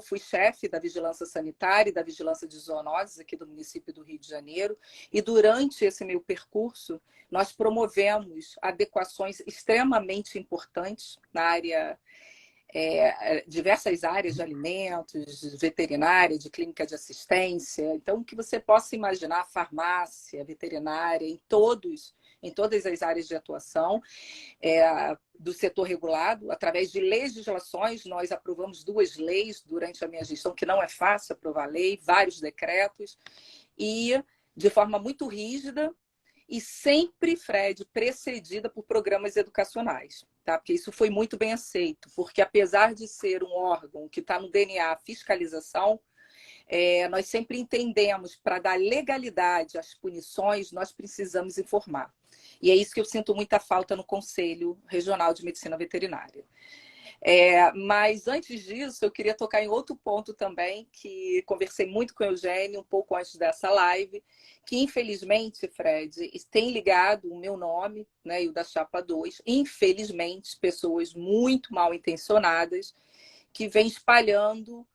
fui chefe da vigilância sanitária e da vigilância de zoonoses aqui do município do Rio de Janeiro, e durante esse meu percurso nós promovemos adequações extremamente importantes na área, diversas áreas de alimentos, veterinária, de clínica de assistência. Então, o que você possa imaginar, farmácia, veterinária, em todas as áreas de atuação do setor regulado, através de legislações. Nós aprovamos 2 leis durante a minha gestão, que não é fácil aprovar lei, vários decretos, e de forma muito rígida, e sempre, Fred, precedida por programas educacionais, tá? Porque isso foi muito bem aceito, porque apesar de ser um órgão que está no DNA fiscalização, nós sempre entendemos, para dar legalidade às punições, nós precisamos informar. E é isso que eu sinto muita falta no Conselho Regional de Medicina Veterinária. Mas antes disso, eu queria tocar em outro ponto também, que conversei muito com o Eugênio um pouco antes dessa live, que infelizmente, Fred, tem ligado o meu nome, né, e o da Chapa 2, infelizmente, pessoas muito mal intencionadas, que vêm espalhando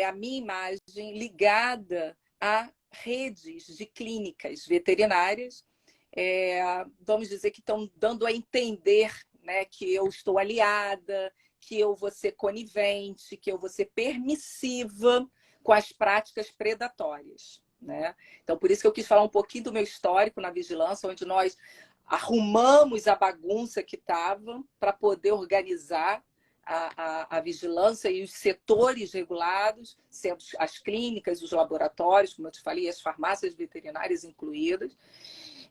a minha imagem ligada a redes de clínicas veterinárias, vamos dizer que estão dando a entender, né, que eu estou aliada, que eu vou ser conivente, que eu vou ser permissiva com as práticas predatórias, né? Então, por isso que eu quis falar um pouquinho do meu histórico na vigilância, onde nós arrumamos a bagunça que estava para poder organizar a vigilância e os setores regulados, sendo as clínicas, os laboratórios, como eu te falei, as farmácias veterinárias incluídas.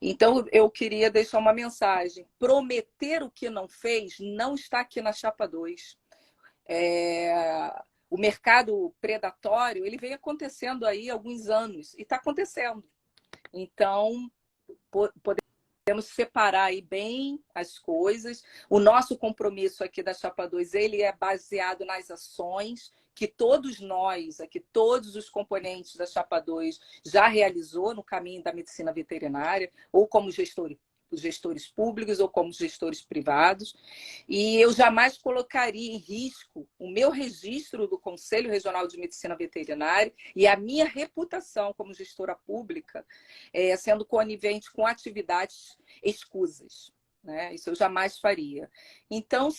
Então, eu queria deixar uma mensagem. Prometer o que não fez não está aqui na Chapa 2. O mercado predatório ele vem acontecendo aí há alguns anos e está acontecendo. Então, podemos separar aí bem as coisas. O nosso compromisso aqui da Chapa 2 ele é baseado nas ações que todos nós, aqui, todos os componentes da Chapa 2 já realizou no caminho da medicina veterinária, ou como gestores públicos ou como gestores privados. E eu jamais colocaria em risco o meu registro do Conselho Regional de Medicina Veterinária e a minha reputação como gestora pública, sendo conivente com atividades escusas, né? Isso eu jamais faria. Então,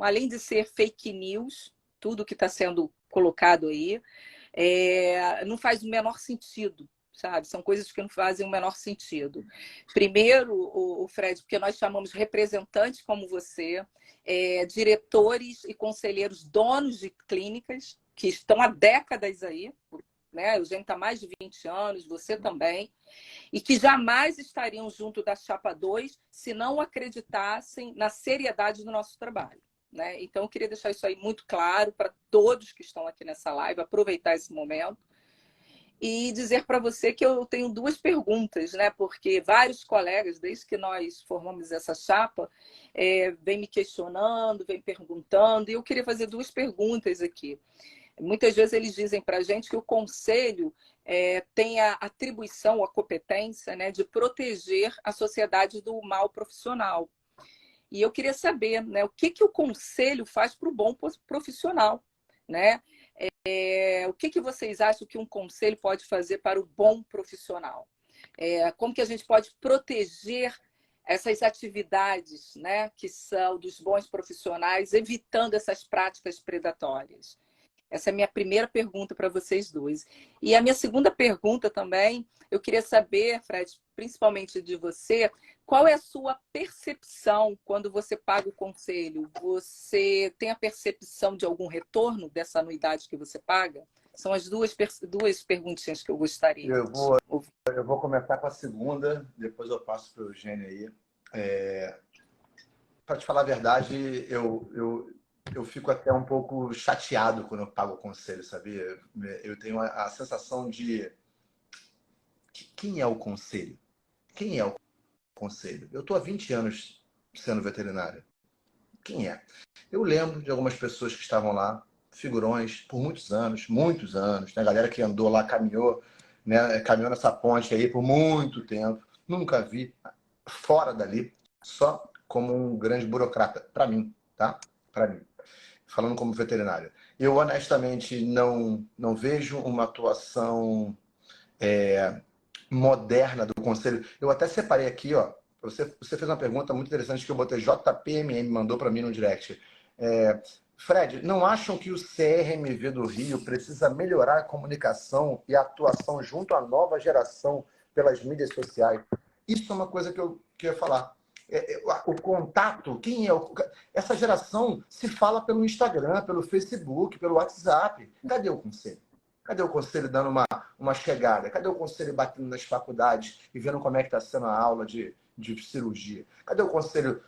além de ser fake news, tudo que está sendo colocado aí, não faz o menor sentido, sabe? São coisas que não fazem o menor sentido. Primeiro, o Fred, porque nós chamamos representantes como você, diretores e conselheiros donos de clínicas, que estão há décadas aí, né? O Eugênio está há mais de 20 anos, você também, e que jamais estariam junto da Chapa 2 se não acreditassem na seriedade do nosso trabalho, né? Então, eu queria deixar isso aí muito claro para todos que estão aqui nessa live, aproveitar esse momento e dizer para você que eu tenho 2 perguntas, né? Porque vários colegas, desde que nós formamos essa chapa, vêm me questionando, vêm perguntando, e eu queria fazer 2 perguntas aqui. Muitas vezes eles dizem para a gente que o conselho tem a atribuição, a competência, né, de proteger a sociedade do mal profissional. E eu queria saber, né, o que o conselho faz para o bom profissional, né? O que vocês acham que um conselho pode fazer para o bom profissional? Como que a gente pode proteger essas atividades, né, que são dos bons profissionais, evitando essas práticas predatórias? Essa é a minha primeira pergunta para vocês 2. E a minha segunda pergunta também, eu queria saber, Fred, principalmente de você, qual é a sua percepção quando você paga o conselho? Você tem a percepção de algum retorno dessa anuidade que você paga? São as duas perguntinhas que eu gostaria. Eu vou começar com a segunda, depois eu passo para o Eugênio aí. Para te falar a verdade, eu fico até um pouco chateado quando eu pago o conselho, sabia? Eu tenho a sensação de quem é o conselho? Quem é o conselho? Eu estou há 20 anos sendo veterinário. Quem é? Eu lembro de algumas pessoas que estavam lá, figurões, por muitos anos, né? Galera que andou lá, caminhou, né? Caminhou nessa ponte aí por muito tempo. Nunca vi fora dali, só como um grande burocrata, para mim, tá? Para mim, falando como veterinário. Eu honestamente não vejo uma atuação moderna do conselho. Eu até separei aqui, ó. Você fez uma pergunta muito interessante que eu botei JPMM, mandou para mim no direct. Fred, não acham que o CRMV do Rio precisa melhorar a comunicação e a atuação junto à nova geração pelas mídias sociais? Isso é uma coisa que eu ia falar. O contato, quem é essa geração se fala pelo Instagram, pelo Facebook, pelo WhatsApp. Cadê o conselho? Cadê o conselho dando uma chegada? Cadê o conselho batendo nas faculdades e vendo como é que está sendo a aula de cirurgia? Cadê o conselho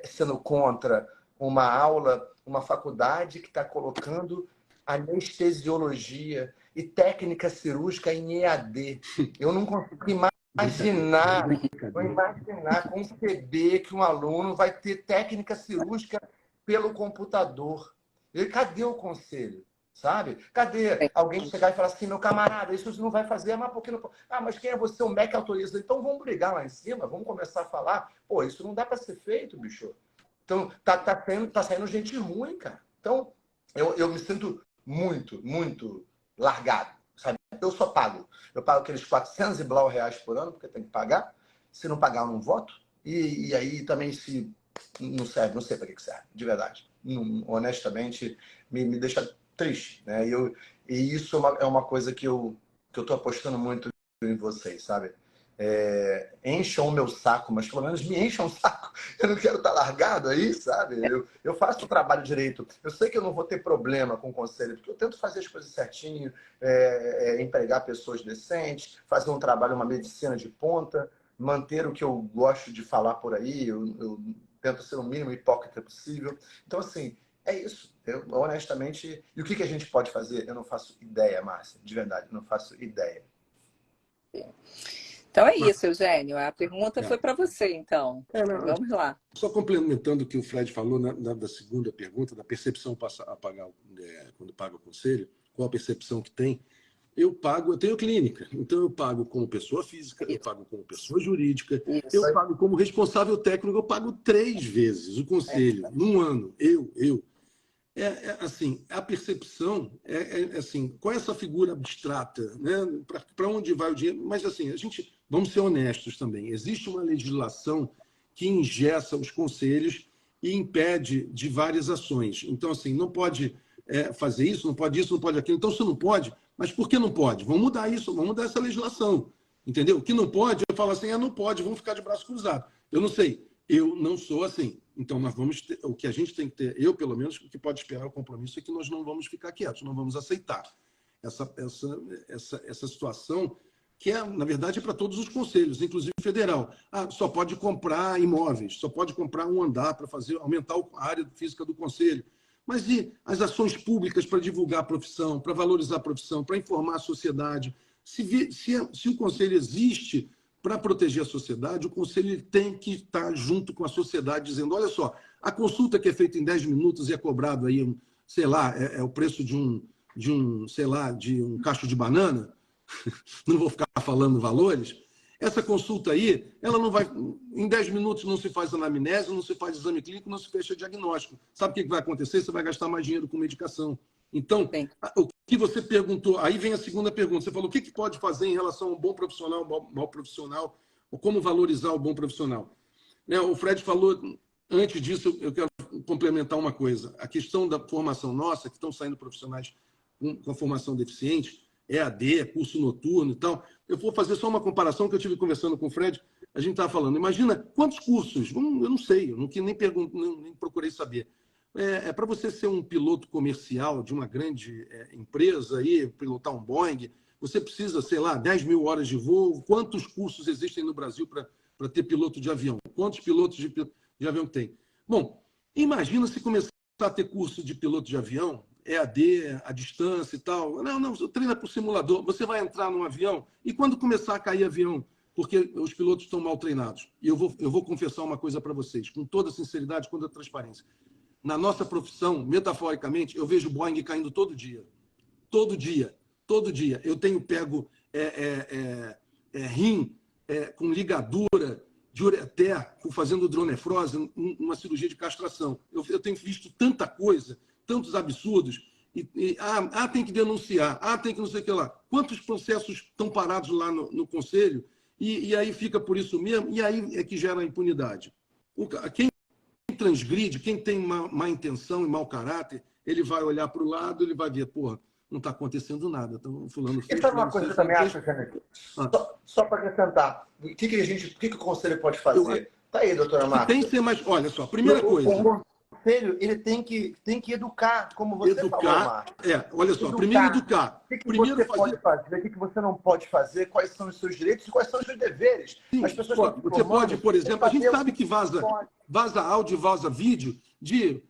sendo contra uma aula, uma faculdade que está colocando anestesiologia e técnica cirúrgica em EAD? Eu não consigo imaginar, conceber que um aluno vai ter técnica cirúrgica pelo computador. E cadê o conselho? Sabe? Cadê alguém chegar e falar assim, meu camarada, isso você não vai fazer, mas por que não? Ah, mas quem é você? O MEC autoriza. Então vamos brigar lá em cima, vamos começar a falar. Pô, isso não dá para ser feito, bicho. Então tá saindo gente ruim, cara. Então eu me sinto muito largado, sabe? Eu só pago. Eu pago aqueles 400 e blau reais por ano, porque tem que pagar. Se não pagar, eu não voto. E aí também se não serve, não sei para que serve, de verdade. Honestamente, me deixa triste, né? E isso é uma coisa que eu tô apostando muito em vocês, sabe? Encham o meu saco, mas pelo menos me encham o saco. Eu não quero estar largado aí, sabe? Eu faço o trabalho direito. Eu sei que eu não vou ter problema com o conselho, porque eu tento fazer as coisas certinho, empregar pessoas decentes, fazer um trabalho, uma medicina de ponta, manter o que eu gosto de falar por aí. Eu tento ser o mínimo hipócrita possível. Então, assim, é isso. Eu, honestamente, e o que a gente pode fazer? Eu não faço ideia, Márcia. De verdade, eu não faço ideia. Então é isso, Eugênio. A pergunta foi para você, então. Vamos lá. Só complementando o que o Fred falou da segunda pergunta, da percepção a pagar quando paga o conselho, qual a percepção que tem. Eu tenho clínica, então eu pago como pessoa física, eu pago como pessoa jurídica, eu pago como responsável técnico, eu pago 3 vezes o conselho, num ano, eu. Assim, a percepção assim, qual é essa figura abstrata, né? Para onde vai o dinheiro? Mas assim, vamos ser honestos também. Existe uma legislação que engessa os conselhos e impede de várias ações. Então, assim, não pode fazer isso, não pode aquilo. Então, se não pode, mas por que não pode? Vamos mudar isso, vamos mudar essa legislação. Entendeu? O que não pode, eu falo assim, não pode, vamos ficar de braço cruzado. Eu não sei, eu não sou assim. Então, nós vamos ter, o que a gente tem que ter, eu pelo menos, o que pode esperar o compromisso é que nós não vamos ficar quietos, não vamos aceitar essa situação que, na verdade, é para todos os conselhos, inclusive federal. Só pode comprar imóveis, só pode comprar um andar para aumentar a área física do conselho. Mas e as ações públicas para divulgar a profissão, para valorizar a profissão, para informar a sociedade? Se o conselho existe para proteger a sociedade, o conselho tem que estar junto com a sociedade, dizendo, olha só, a consulta que é feita em 10 minutos e é cobrado aí, sei lá, é o preço de um cacho de banana, não vou ficar falando valores, essa consulta aí, ela não vai, em 10 minutos não se faz anamnese, não se faz exame clínico, não se fecha diagnóstico. Sabe o que vai acontecer? Você vai gastar mais dinheiro com medicação. Então, o que você perguntou, aí vem a segunda pergunta. Você falou o que pode fazer em relação ao bom profissional, ao mau profissional, ou como valorizar o bom profissional. O Fred falou, antes disso, eu quero complementar uma coisa. A questão da formação nossa, que estão saindo profissionais com a formação deficiente, EAD, curso noturno e tal. Eu vou fazer só uma comparação que eu tive conversando com o Fred. A gente estava falando, imagina quantos cursos, eu não sei, eu nem procurei saber. Para você ser um piloto comercial de uma grande empresa, aí, pilotar um Boeing, você precisa, sei lá, 10 mil horas de voo. Quantos cursos existem no Brasil para ter piloto de avião? Quantos pilotos de avião tem? Bom, imagina se começar a ter curso de piloto de avião, EAD, à distância e tal. Não, treina por simulador. Você vai entrar num avião e quando começar a cair avião, porque os pilotos estão mal treinados. E eu vou confessar uma coisa para vocês, com toda sinceridade, com toda transparência. Na nossa profissão, metaforicamente, eu vejo Boeing caindo todo dia. Todo dia. Todo dia. Eu tenho pego rim com ligadura de ureter, fazendo dronefrose, uma cirurgia de castração. Eu tenho visto tanta coisa, tantos absurdos, tem que denunciar, tem que não sei o que lá. Quantos processos estão parados lá no Conselho e aí fica por isso mesmo, e aí é que gera a impunidade. Quem transgride, quem tem má intenção e mau caráter, ele vai olhar para o lado, ele vai ver, porra, não está acontecendo nada. Então, fulano fez... Isso é uma coisa que eu também acho, Jânio. Só para acrescentar, o que o Conselho pode fazer? Está aí, doutora Marta. Tem que ser mais... Olha só, primeira coisa... O Conselho ele tem que educar, como você falou, Marta. Olha só, primeiro educar. O que você pode fazer, o que você não pode fazer, quais são os seus direitos e quais são os seus deveres. Sim, as pessoas você pode, por exemplo, a gente sabe que vaza áudio, vaza vídeo de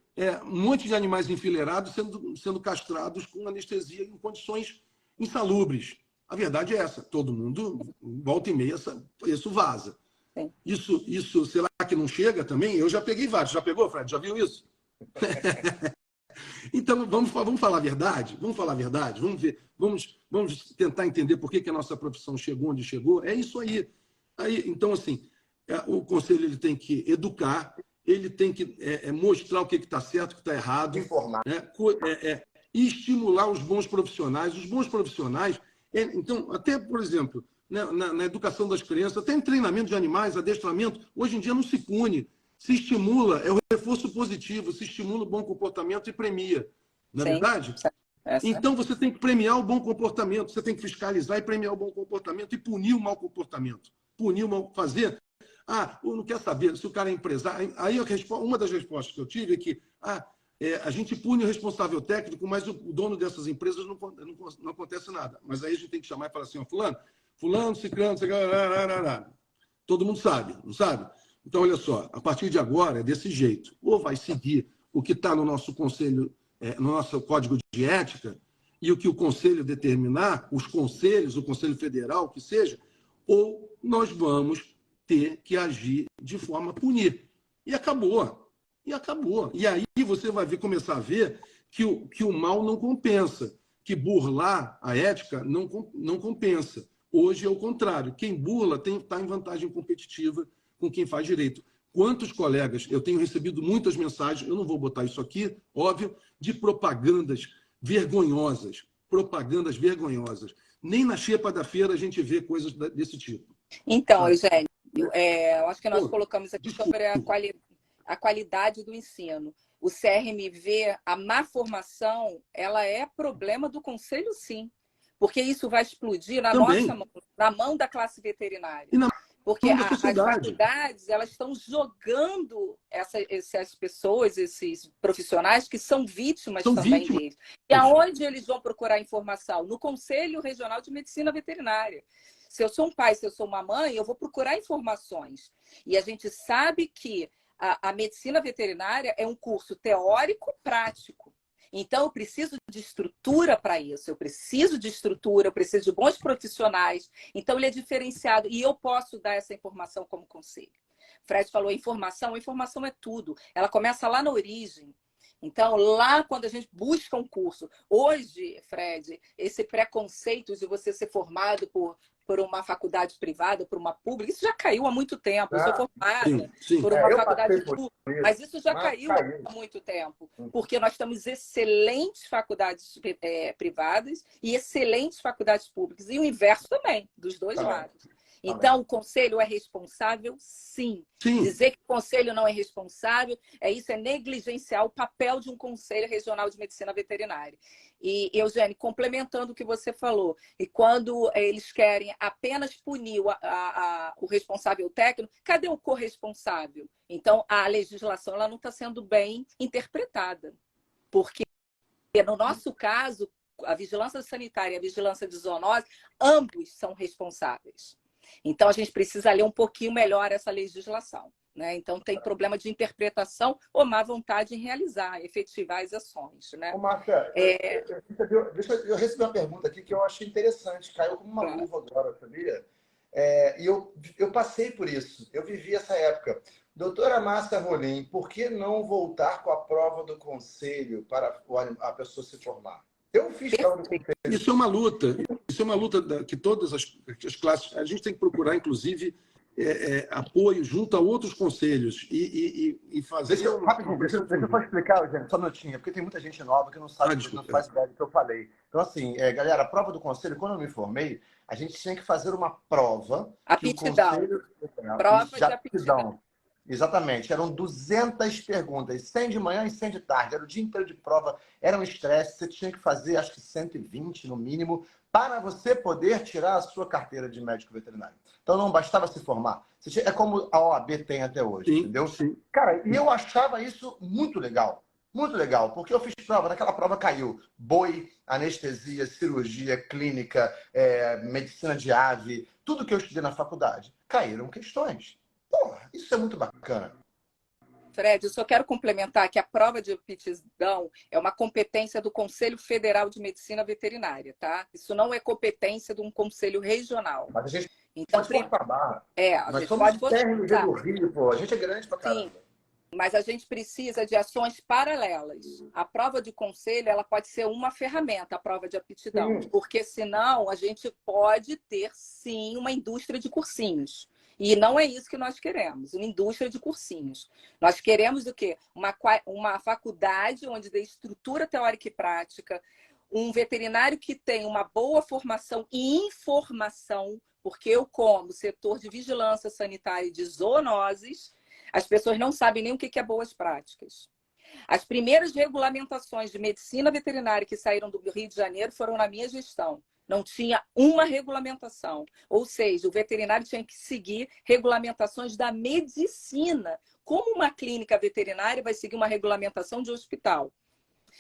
um monte de animais enfileirados sendo castrados com anestesia em condições insalubres. A verdade é essa. Todo mundo, volta e meia, isso vaza. Sim. Isso, será que não chega também? Eu já peguei vários. Já pegou, Fred? Já viu isso? Então, vamos falar a verdade? Vamos falar a verdade? Vamos ver, vamos tentar entender por que a nossa profissão chegou onde chegou? É isso aí. Então, assim, o Conselho ele tem que educar, ele tem que mostrar o que está certo, o que está errado. Informar. E estimular os bons profissionais. Os bons profissionais... Então, até, por exemplo, na educação das crianças, até em treinamento de animais, adestramento, hoje em dia não se pune. Se estimula, é o reforço positivo, se estimula o bom comportamento e premia. Não é verdade? Então, você tem que premiar o bom comportamento, você tem que fiscalizar e premiar o bom comportamento e punir o mau comportamento. Punir o mau... Fazer... não quer saber se o cara é empresário. Aí, uma das respostas que eu tive é que a gente pune o responsável técnico, mas o dono dessas empresas não acontece nada. Mas aí a gente tem que chamar e falar assim, fulano, ciclano, todo mundo sabe, não sabe? Então, olha só, a partir de agora é desse jeito. Ou vai seguir o que está no nosso conselho, no nosso código de ética, e o que o conselho determinar, os conselhos, o Conselho Federal, que seja, ou nós vamos ter que agir de forma a punir. E acabou. E aí você vai começar a ver que o mal não compensa, que burlar a ética não compensa. Hoje é o contrário. Quem burla está em vantagem competitiva com quem faz direito. Quantos colegas, eu tenho recebido muitas mensagens, eu não vou botar isso aqui, óbvio, de propagandas vergonhosas. Nem na xepa da feira a gente vê coisas desse tipo. Então, Eugênio, eu acho que nós colocamos aqui sobre a qualidade do ensino. O CRMV, a má formação, ela é problema do Conselho, sim. Porque isso vai explodir na nossa mão, na mão da classe veterinária. Porque as faculdades, elas estão jogando essas pessoas, esses profissionais que são vítimas também deles. E aonde eles vão procurar informação? No Conselho Regional de Medicina Veterinária. Se eu sou um pai, se eu sou uma mãe, eu vou procurar informações. E a gente sabe que a medicina veterinária é um curso teórico-prático. Então, eu preciso de estrutura para isso. Eu preciso de bons profissionais. Então, ele é diferenciado. E eu posso dar essa informação como conselho. Fred falou, informação é tudo. Ela começa lá na origem. Então, lá quando a gente busca um curso. Hoje, Fred, esse preconceito de você ser formado por uma faculdade privada, por uma pública, isso já caiu há muito tempo. Eu sou formada por uma faculdade pública, mas isso já caiu há muito tempo, porque nós temos excelentes faculdades privadas e excelentes faculdades públicas, e o inverso também, dos dois lados. Então, o conselho é responsável, sim. Dizer que o conselho não é responsável, isso é negligenciar o papel de um conselho regional de medicina veterinária. E, Eugênio, complementando o que você falou, e quando eles querem apenas punir o responsável técnico, cadê o corresponsável? Então, a legislação ela não está sendo bem interpretada. Porque, no nosso caso, a vigilância sanitária e a vigilância de zoonose, ambos são responsáveis. Então, a gente precisa ler um pouquinho melhor essa legislação. né? Então, tem problema de interpretação ou má vontade em realizar, efetivar as ações, né? Ô, Márcia, eu recebi uma pergunta aqui que eu achei interessante, caiu como uma luva agora, sabia? E eu passei por isso, eu vivi essa época. Doutora Márcia Rolim, por que não voltar com a prova do conselho para a pessoa se formar? Eu fiz prova do conselho. Isso é uma luta que todas as classes, a gente tem que procurar, inclusive, apoio junto a outros conselhos e fazer... Deixa eu só explicar, gente, só notinha, porque tem muita gente nova que não sabe, não faz ideia do que eu falei. Então, assim, galera, a prova do conselho, quando eu me formei, a gente tinha que fazer uma prova. Aptidão. Prova de aptidão. Exatamente. Eram 200 perguntas, 100 de manhã e 100 de tarde. Era o dia inteiro de prova, era um estresse. Você tinha que fazer, acho que 120 no mínimo, para você poder tirar a sua carteira de médico veterinário. Então, não bastava se formar. É como a OAB tem até hoje, entendeu? Sim. Cara, e eu achava isso muito legal. Muito legal, porque eu fiz prova, naquela prova caiu boi, anestesia, cirurgia, clínica, medicina de ave, tudo que eu estudei na faculdade. Caíram questões. Porra, isso é muito bacana. Fred, eu só quero complementar que a prova de aptidão é uma competência do Conselho Federal de Medicina Veterinária, tá? Isso não é competência de um conselho regional. Mas a gente então, pode forçar a barra. Nós somos o TRG do Rio, pô. A gente é grande pra caramba. Sim, mas a gente precisa de ações paralelas. A prova de conselho, ela pode ser uma ferramenta, a prova de aptidão. Sim. Porque senão a gente pode ter, sim, uma indústria de cursinhos. E não é isso que nós queremos, uma indústria de cursinhos. Nós queremos o quê? Uma faculdade onde dê estrutura teórica e prática, um veterinário que tenha uma boa formação e informação, porque eu, como setor de vigilância sanitária e de zoonoses, as pessoas não sabem nem o que é boas práticas. As primeiras regulamentações de medicina veterinária que saíram do Rio de Janeiro foram na minha gestão. Não tinha uma regulamentação. Ou seja, o veterinário tinha que seguir regulamentações da medicina. Como uma clínica veterinária vai seguir uma regulamentação de hospital?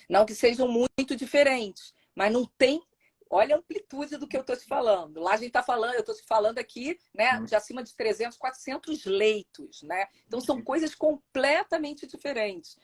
Não que sejam muito diferentes, mas não tem... Olha a amplitude do que eu estou te falando. Lá a gente está falando, eu estou te falando aqui, né, de acima de 300, 400 leitos, né? Então são coisas completamente diferentes.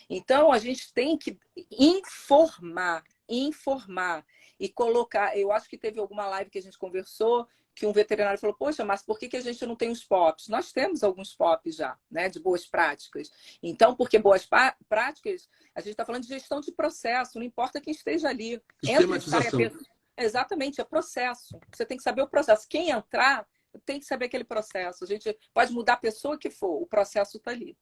Então a gente tem que informar e colocar. Eu acho que teve alguma live que a gente conversou que um veterinário falou: poxa, mas por que a gente não tem os POPs? Nós temos alguns POPs já, né, de boas práticas. Então, porque boas práticas, a gente está falando de gestão de processo, não importa quem esteja ali. Sistematização. Exatamente, é processo. Você tem que saber o processo. Quem entrar tem que saber aquele processo. A gente pode mudar a pessoa que for, o processo está ali.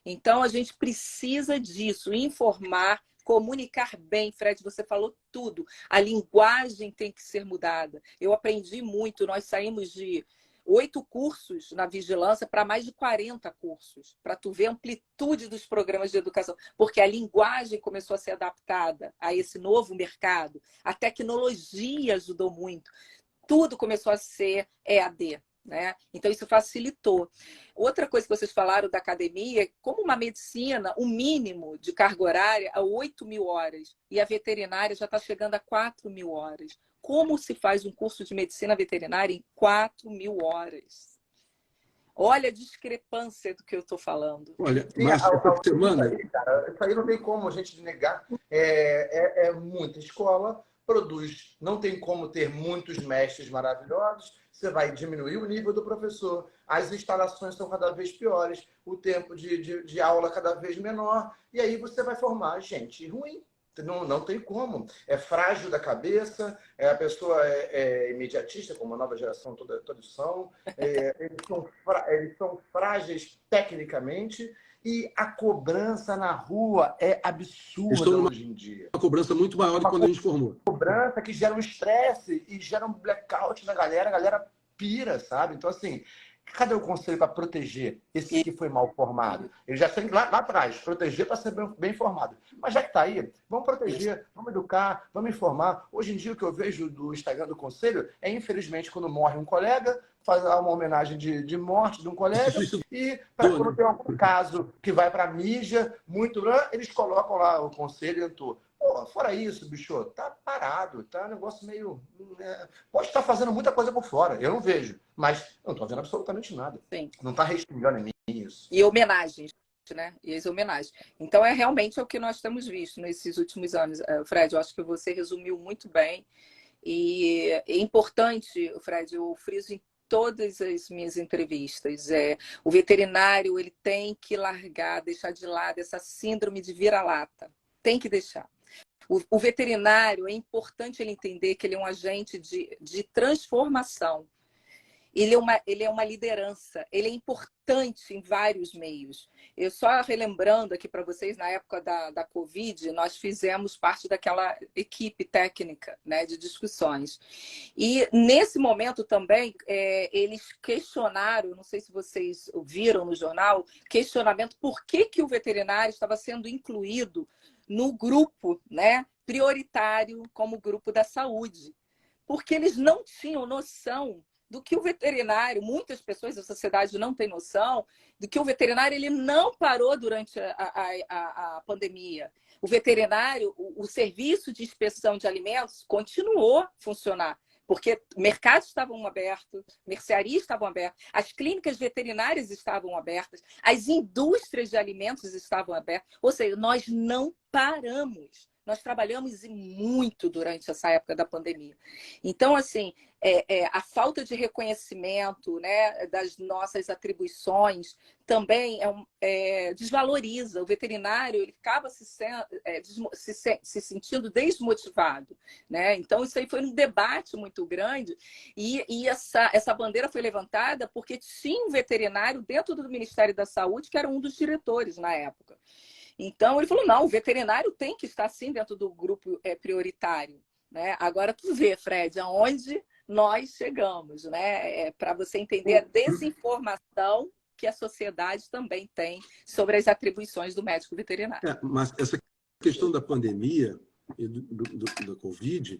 Então, a gente precisa disso, informar, comunicar bem. Fred, você falou tudo. A linguagem tem que ser mudada. Eu aprendi muito. Nós saímos de 8 cursos na vigilância para mais de 40 cursos, para tu ver a amplitude dos programas de educação, porque a linguagem começou a ser adaptada a esse novo mercado. A tecnologia ajudou muito. Tudo começou a ser EAD. Né? Então, isso facilitou. Outra coisa que vocês falaram da academia, como uma medicina, o mínimo de carga horária é 8.000 horas e a veterinária já está chegando a 4.000 horas. Como se faz um curso de medicina veterinária em 4.000 horas? Olha a discrepância do que eu estou falando. Olha, Márcia, essa semana... Isso aí não tem como a gente negar. É muita escola, produz, não tem como ter muitos mestres maravilhosos. Você vai diminuir o nível do professor, as instalações são cada vez piores, o tempo de aula cada vez menor, e aí você vai formar gente ruim. Não tem como. É frágil da cabeça, a pessoa é imediatista, como a nova geração todos são, eles são frágeis tecnicamente, e a cobrança na rua é absurda hoje em dia. Uma cobrança muito maior do que quando a gente formou. Cobrança que gera um estresse e gera um blackout na galera, a galera pira, sabe? Então, assim, cadê o conselho para proteger esse que foi mal formado? Ele já tem lá atrás, proteger para ser bem formado. Mas já que está aí, vamos proteger, vamos educar, vamos informar. Hoje em dia, o que eu vejo do Instagram do conselho é, infelizmente, quando morre um colega, faz uma homenagem de morte de um colega, e quando tem algum caso que vai para a mídia, muito, eles colocam lá o conselho entrou. fora isso, bicho, tá parado, tá um negócio meio... pode estar fazendo muita coisa por fora, eu não vejo, mas eu não tô vendo absolutamente nada. Sim. Não tá restringindo em mim isso. E homenagens, né? E as homenagens. Então, é realmente o que nós temos visto nesses últimos anos. Fred, eu acho que você resumiu muito bem. E é importante, Fred, eu friso em todas as minhas entrevistas. O veterinário ele tem que largar, deixar de lado essa síndrome de vira-lata. Tem que deixar. O veterinário, é importante ele entender que ele é um agente de transformação. Ele é uma liderança, ele é importante em vários meios. Eu só relembrando aqui para vocês, na época da Covid, nós fizemos parte daquela equipe técnica, né, de discussões. E nesse momento também, eles questionaram, não sei se vocês viram no jornal, questionamento por que o veterinário estava sendo incluído no grupo, né, prioritário como grupo da saúde. Porque eles não tinham noção do que o veterinário, muitas pessoas da sociedade não têm noção, do que o veterinário ele não parou durante a pandemia. O veterinário, o serviço de inspeção de alimentos continuou a funcionar, porque mercados estavam abertos, mercearias estavam abertas, as clínicas veterinárias estavam abertas, as indústrias de alimentos estavam abertas, ou seja, nós não paramos. Nós trabalhamos muito durante essa época da pandemia. Então, assim, a falta de reconhecimento, né, das nossas atribuições também desvaloriza. O veterinário ele acaba se sentindo desmotivado. Né? Então, isso aí foi um debate muito grande e essa bandeira foi levantada porque tinha um veterinário dentro do Ministério da Saúde que era um dos diretores na época. Então, ele falou, não, o veterinário tem que estar, sim, dentro do grupo prioritário. Né? Agora, tu vê, Fred, aonde nós chegamos, né? Para você entender a desinformação que a sociedade também tem sobre as atribuições do médico veterinário. Mas essa questão da pandemia e da Covid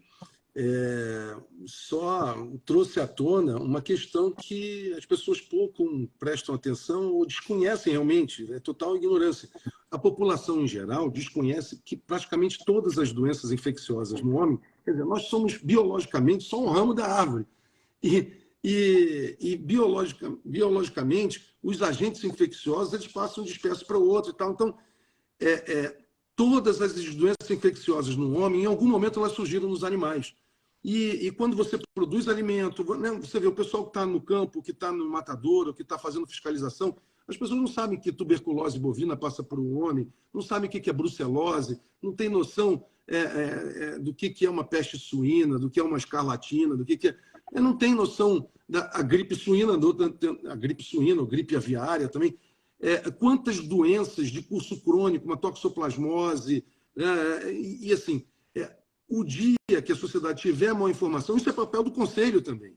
só trouxe à tona uma questão que as pessoas pouco prestam atenção ou desconhecem realmente, é total ignorância. A população em geral desconhece que praticamente todas as doenças infecciosas no homem, quer dizer, nós somos biologicamente só um ramo da árvore. E biologicamente, os agentes infecciosos eles passam de espécie para outra e tal. Então, todas as doenças infecciosas no homem, em algum momento, elas surgiram nos animais. E quando você produz alimento, né, você vê o pessoal que está no campo, que está no matadouro, que está fazendo fiscalização, as pessoas não sabem que tuberculose bovina passa para o homem, não sabem o que é brucelose, não tem noção do que é uma peste suína, do que é uma escarlatina, do que é... Não tem noção da gripe suína, a gripe suína, ou gripe aviária também. Quantas doenças de curso crônico, uma toxoplasmose, e assim... O dia que a sociedade tiver maior informação, isso é papel do conselho também.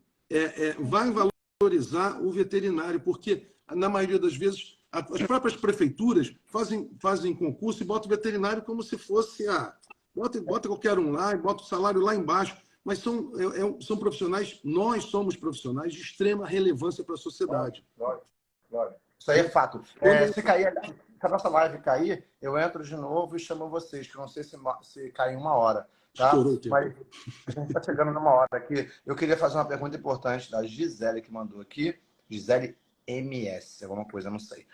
Vai valorizar o veterinário, porque, na maioria das vezes, as próprias prefeituras fazem concurso e botam o veterinário como se fosse... bota qualquer um lá e bota o salário lá embaixo. Mas são profissionais, nós somos profissionais de extrema relevância para a sociedade. Claro. Isso aí é fato. Se a nossa live cair, eu entro de novo e chamo vocês, que eu não sei se cair 1 hora. Tá? Mas a gente está chegando numa hora aqui. Eu queria fazer uma pergunta importante da Gisele, que mandou aqui. Gisele MS, alguma coisa, não sei.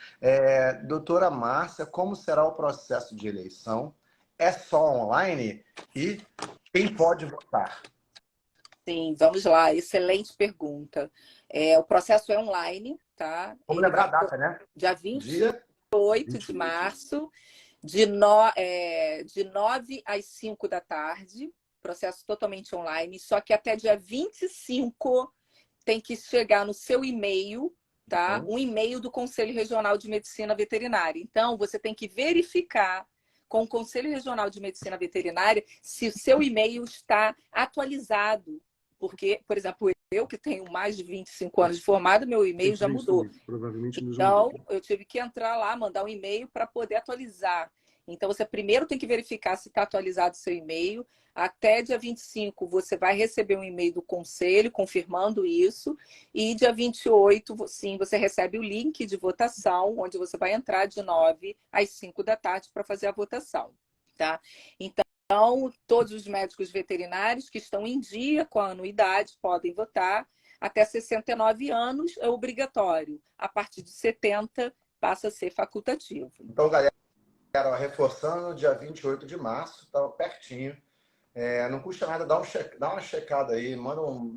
Doutora Márcia, como será o processo de eleição? É só online? E quem pode votar? Sim, vamos lá. Excelente pergunta. O processo é online, tá? Vamos lembrar a data, né? Dia 28 de março. De 9 às 5 da tarde, processo totalmente online, só que até dia 25 tem que chegar no seu e-mail, tá? Um e-mail do Conselho Regional de Medicina Veterinária. Então, você tem que verificar com o Conselho Regional de Medicina Veterinária se o seu e-mail está atualizado. Porque, por exemplo, eu que tenho mais de 25 anos de formado, meu e-mail já mudou. Provavelmente então, eu tive que entrar lá, mandar um e-mail para poder atualizar. Então, você primeiro tem que verificar se está atualizado o seu e-mail. Até dia 25, você vai receber um e-mail do conselho confirmando isso. E dia 28, sim, você recebe o link de votação, onde você vai entrar de 9 às 5 da tarde para fazer a votação. Tá? Então, Então, todos os médicos veterinários que estão em dia com a anuidade podem votar. Até 69 anos é obrigatório. A partir de 70 passa a ser facultativo. Então, galera, reforçando, dia 28 de março, tá pertinho. Não custa nada dá uma checada aí,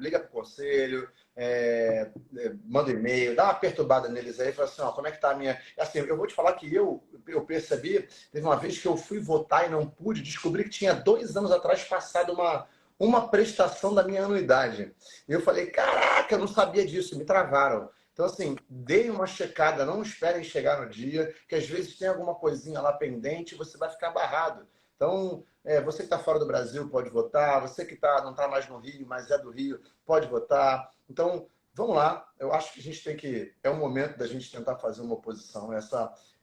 liga pro conselho, manda um e-mail, dá uma perturbada neles aí, fala assim, ó, como é que tá a minha... Assim, eu vou te falar que eu percebi, teve uma vez que eu fui votar e não pude, descobri que tinha 2 anos atrás passado uma prestação da minha anuidade. E eu falei, caraca, eu não sabia disso, me travaram. Então, assim, deem uma checada, não esperem chegar no dia, que às vezes tem alguma coisinha lá pendente e você vai ficar barrado. Então, você que está fora do Brasil pode votar, você que não está mais no Rio, mas é do Rio, pode votar. Então, vamos lá. Eu acho que a gente tem que... É o momento da gente tentar fazer uma oposição.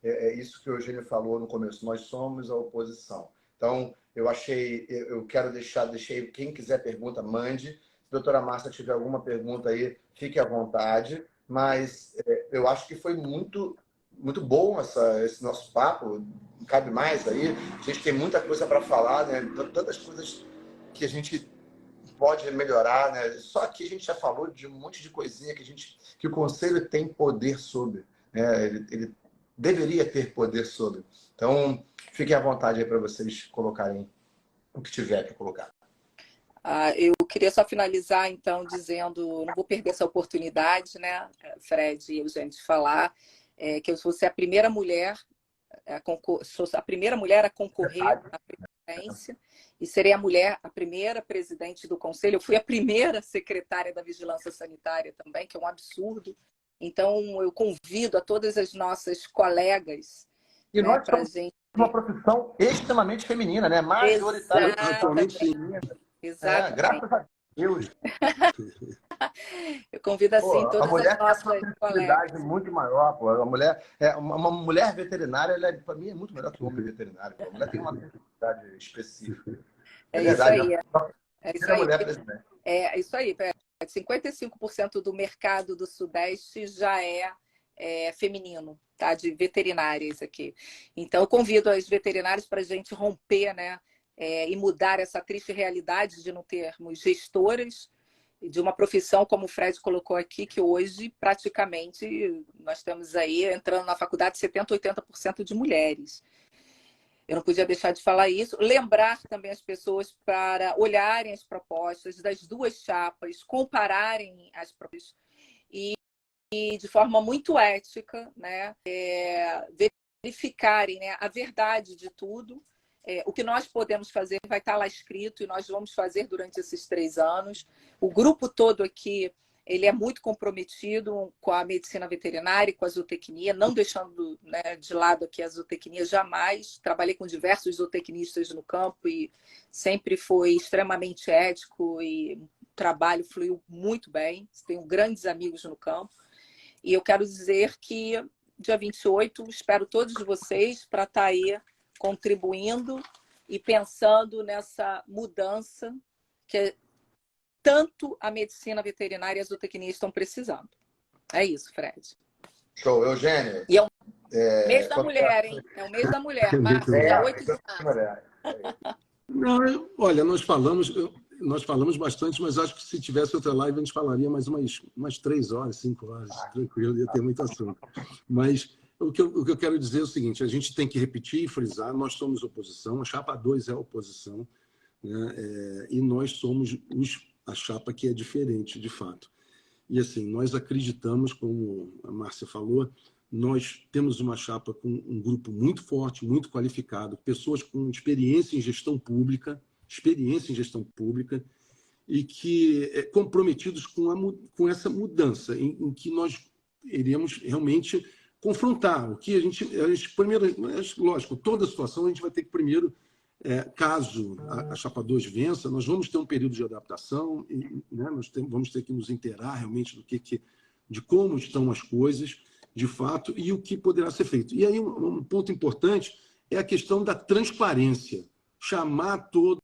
É isso que o Eugênio falou no começo. Nós somos a oposição. Então, eu quero deixei quem quiser pergunta, mande. Se a doutora Márcia tiver alguma pergunta aí, fique à vontade. Mas eu acho que foi muito bom esse nosso papo. Não cabe mais aí. A gente tem muita coisa para falar, né? Tantas coisas que a gente pode melhorar, né? Só aqui a gente já falou de um monte de coisinha que o Conselho tem poder sobre, né? Ele deveria ter poder sobre. Então, fiquem à vontade aí para vocês colocarem o que tiver para colocar. Eu queria só finalizar, então, dizendo, não vou perder essa oportunidade, né, Fred e Eugênio, de falar que eu fosse a primeira mulher a concorrer à presidência e serei a primeira presidente do Conselho. Eu fui a primeira secretária da Vigilância Sanitária também, que é um absurdo. Então, eu convido a todas as nossas colegas para a gente... Uma profissão extremamente feminina, né? Majoritária. Atualmente, sim. Exatamente. Graças a Deus. Eu convido assim todas as nossas colegas. Muito maior, pô. Uma mulher veterinária, para mim, é muito melhor que um homem veterinário. A mulher tem uma sensibilidade específica. É verdade, isso aí. É isso aí. Mulher presidente. É isso aí. 55% do mercado do Sudeste já é feminino, tá? De veterinárias aqui. Então, eu convido as veterinárias para a gente romper, né? E mudar essa triste realidade de não termos gestoras de uma profissão, como o Fred colocou aqui, que hoje praticamente nós temos aí, entrando na faculdade, 70%, 80% de mulheres. Eu não podia deixar de falar isso. Lembrar também as pessoas para olharem as propostas das duas chapas, compararem as propostas e de forma muito ética, né, verificarem, né, a verdade de tudo. O que nós podemos fazer vai estar lá escrito e nós vamos fazer durante esses 3 anos. O grupo todo aqui, ele é muito comprometido com a medicina veterinária e com a zootecnia, não deixando, né, de lado aqui a zootecnia jamais. Trabalhei com diversos zootecnistas no campo e sempre foi extremamente ético e o trabalho fluiu muito bem. Tenho grandes amigos no campo. E eu quero dizer que dia 28, espero todos vocês para estar aí contribuindo e pensando nessa mudança que tanto a medicina veterinária e a zootecnia estão precisando. É isso, Fred. Show, Eugênio. E é o mês da mulher, hein? É o mês da mulher, março, dia 8 de março. Não, olha, nós falamos bastante, mas acho que se tivesse outra live, a gente falaria mais umas 3 horas, 5 horas, tranquilo, ia ter muito assunto. Mas o que eu quero dizer é o seguinte, a gente tem que repetir e frisar, nós somos oposição, a chapa 2 é a oposição, né? E nós somos a chapa que é diferente, de fato. E assim, nós acreditamos, como a Márcia falou, nós temos uma chapa com um grupo muito forte, muito qualificado, pessoas com experiência em gestão pública, e que comprometidos com essa mudança, em que nós iremos realmente confrontar. O que a gente primeiro, lógico, toda a situação a gente vai ter que primeiro, caso a chapa 2 vença, nós vamos ter um período de adaptação, né, nós vamos ter que nos inteirar realmente de como estão as coisas, de fato, e o que poderá ser feito. E aí um ponto importante é a questão da transparência, chamar todos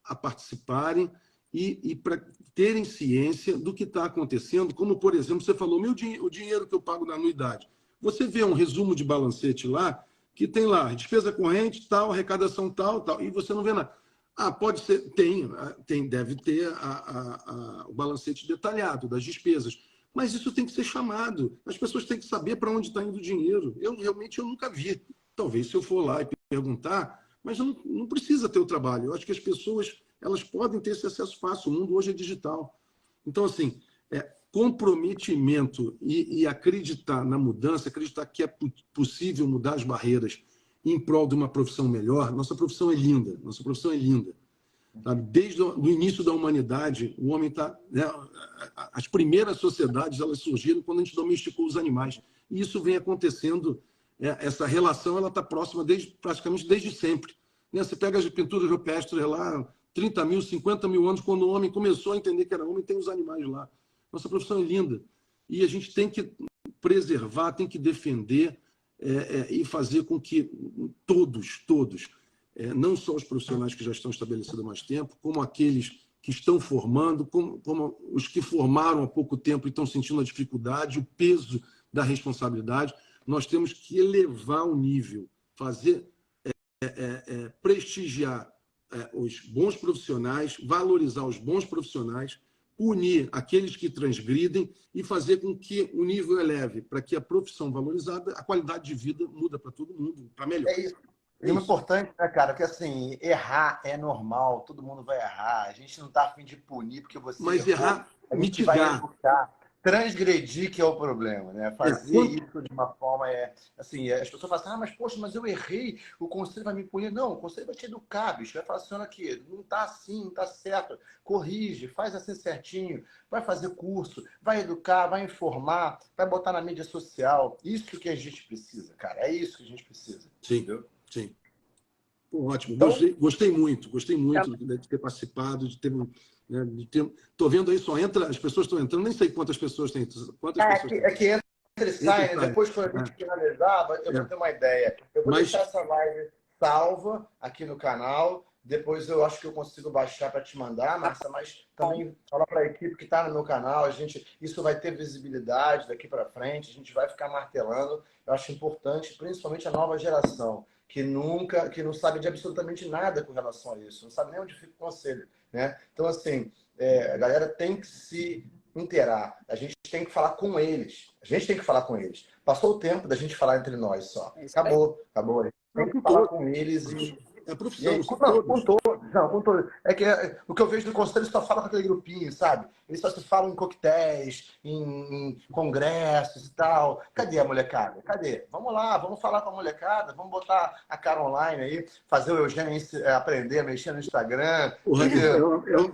a participarem e para terem ciência do que está acontecendo, como, por exemplo, você falou, o dinheiro que eu pago na anuidade. Você vê um resumo de balancete lá, que tem lá despesa corrente, tal, arrecadação tal, tal, e você não vê nada. Ah, pode ser, deve ter o balancete detalhado das despesas, mas isso tem que ser chamado. As pessoas têm que saber para onde está indo o dinheiro. Eu nunca vi. Talvez se eu for lá e perguntar, mas não precisa ter o trabalho. Eu acho que as pessoas elas podem ter esse acesso fácil. O mundo hoje é digital. Então, assim, comprometimento e acreditar na mudança, acreditar que é possível mudar as barreiras em prol de uma profissão melhor. Nossa profissão é linda. Nossa profissão é linda. Sabe? Desde o início da humanidade, o homem está... Né, as primeiras sociedades elas surgiram quando a gente domesticou os animais. E isso vem acontecendo, essa relação ela está próxima praticamente desde sempre. Né? Você pega as pinturas rupestres lá, 30 mil, 50 mil anos, quando o homem começou a entender que era homem, tem os animais lá. Nossa profissão é linda. E a gente tem que preservar, tem que defender e fazer com que todos, não só os profissionais que já estão estabelecidos há mais tempo, como aqueles que estão formando, como os que formaram há pouco tempo e estão sentindo a dificuldade, o peso da responsabilidade, nós temos que elevar o nível, fazer, prestigiar os bons profissionais, valorizar os bons profissionais, punir aqueles que transgridem e fazer com que o nível eleve, para que a profissão valorizada, a qualidade de vida muda para todo mundo, para melhor. É isso. E o importante, né, cara, que assim, errar é normal, todo mundo vai errar. A gente não tá a fim de punir porque você Mas errou, errar, a gente mitigar. vai educar. Transgredir que é o problema, né? Fazer isso de uma forma assim, as pessoas falam assim, mas poxa, mas eu errei, o conselho vai me punir. Não, o conselho vai te educar, bicho. Vai falar assim, olha aqui, não tá assim, não tá certo. Corrige, faz assim certinho, vai fazer curso, vai educar, vai informar, vai botar na mídia social. Isso que a gente precisa, cara. É isso que a gente precisa. Sim, entendeu? sim. Pô, ótimo, Então, gostei muito de ter participado, de ter... Estou vendo aí, só entra, as pessoas estão entrando, nem sei quantas pessoas tem. Que entra e sai, né? Depois, quando a gente finalizar, eu vou ter uma ideia. Eu vou deixar essa live salva aqui no canal, depois eu acho que eu consigo baixar para te mandar, Márcia, mas também falar para a equipe que está no meu canal, isso vai ter visibilidade daqui para frente, a gente vai ficar martelando. Eu acho importante, principalmente a nova geração, que não sabe de absolutamente nada com relação a isso, não sabe nem onde fica o conselho, né? Então, assim, a galera tem que se inteirar, a gente tem que falar com eles, Passou o tempo da gente falar entre nós só. Acabou. A gente tem que falar com eles e... É profissão, com todos. É que o que eu vejo no conselho só fala com aquele grupinho, sabe? Eles só se falam em coquetéis, em congressos e tal. Cadê a molecada? Cadê? Vamos lá, vamos falar com a molecada, vamos botar a cara online aí, fazer o Eugênio aprender a mexer no Instagram.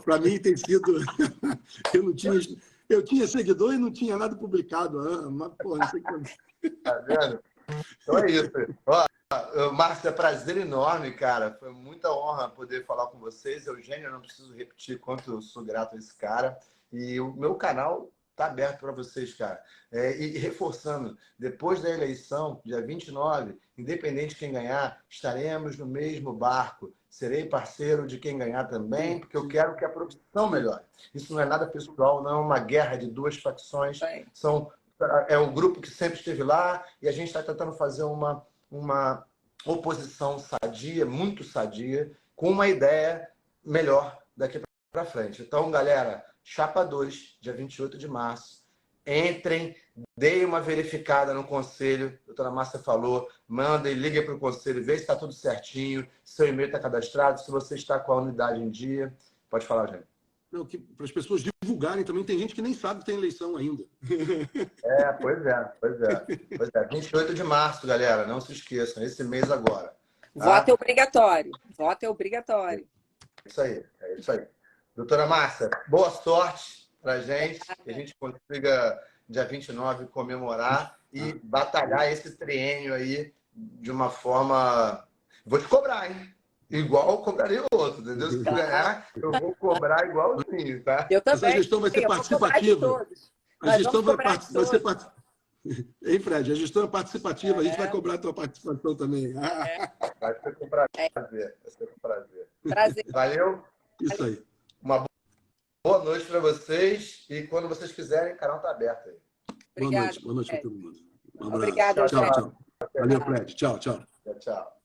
Para mim tem sido... Eu tinha seguidor e não tinha nada publicado. Mas, porra, não sei como... Tá vendo? Então é isso. Ó, Márcio, é prazer enorme, cara. Foi muita honra poder falar com vocês. Eugênio, eu não preciso repetir quanto eu sou grato a esse cara. E o meu canal está aberto para vocês, cara. E reforçando, depois da eleição, dia 29, independente de quem ganhar, estaremos no mesmo barco. Serei parceiro de quem ganhar também, porque eu quero que a profissão melhore. Isso não é nada pessoal, não é uma guerra de duas facções. É um grupo que sempre esteve lá e a gente está tentando fazer uma oposição sadia, muito sadia, com uma ideia melhor daqui para frente. Então, galera, Chapa 2, dia 28 de março. Entrem, deem uma verificada no conselho. A doutora Márcia falou, mandem, liguem para o conselho, vê se está tudo certinho, se seu e-mail está cadastrado, se você está com a unidade em dia. Pode falar, gente. Não, para as pessoas divulgarem também, tem gente que nem sabe que tem eleição ainda. Pois é. 28 de março, galera, não se esqueçam, esse mês agora. Tá? Voto é obrigatório. Voto é obrigatório. É isso aí. Doutora Márcia, boa sorte pra gente, que a gente consiga, dia 29, comemorar e batalhar esse triênio aí de uma forma... Vou te cobrar, hein? Igual eu cobraria o outro, entendeu? Se ganhar, eu vou cobrar igualzinho, tá? Eu também. Essa gestão vai ser participativa. A gestão vai ser participativa. Hein, Fred? A gestão é participativa, a gente vai cobrar a tua participação também. Vai ser com prazer. Prazer. Valeu. Isso aí. Uma boa noite para vocês e quando vocês quiserem, o canal está aberto aí. Obrigada. Boa noite para todo mundo. Um abraço. Obrigada, tchau. Valeu, Fred. Tchau. tchau.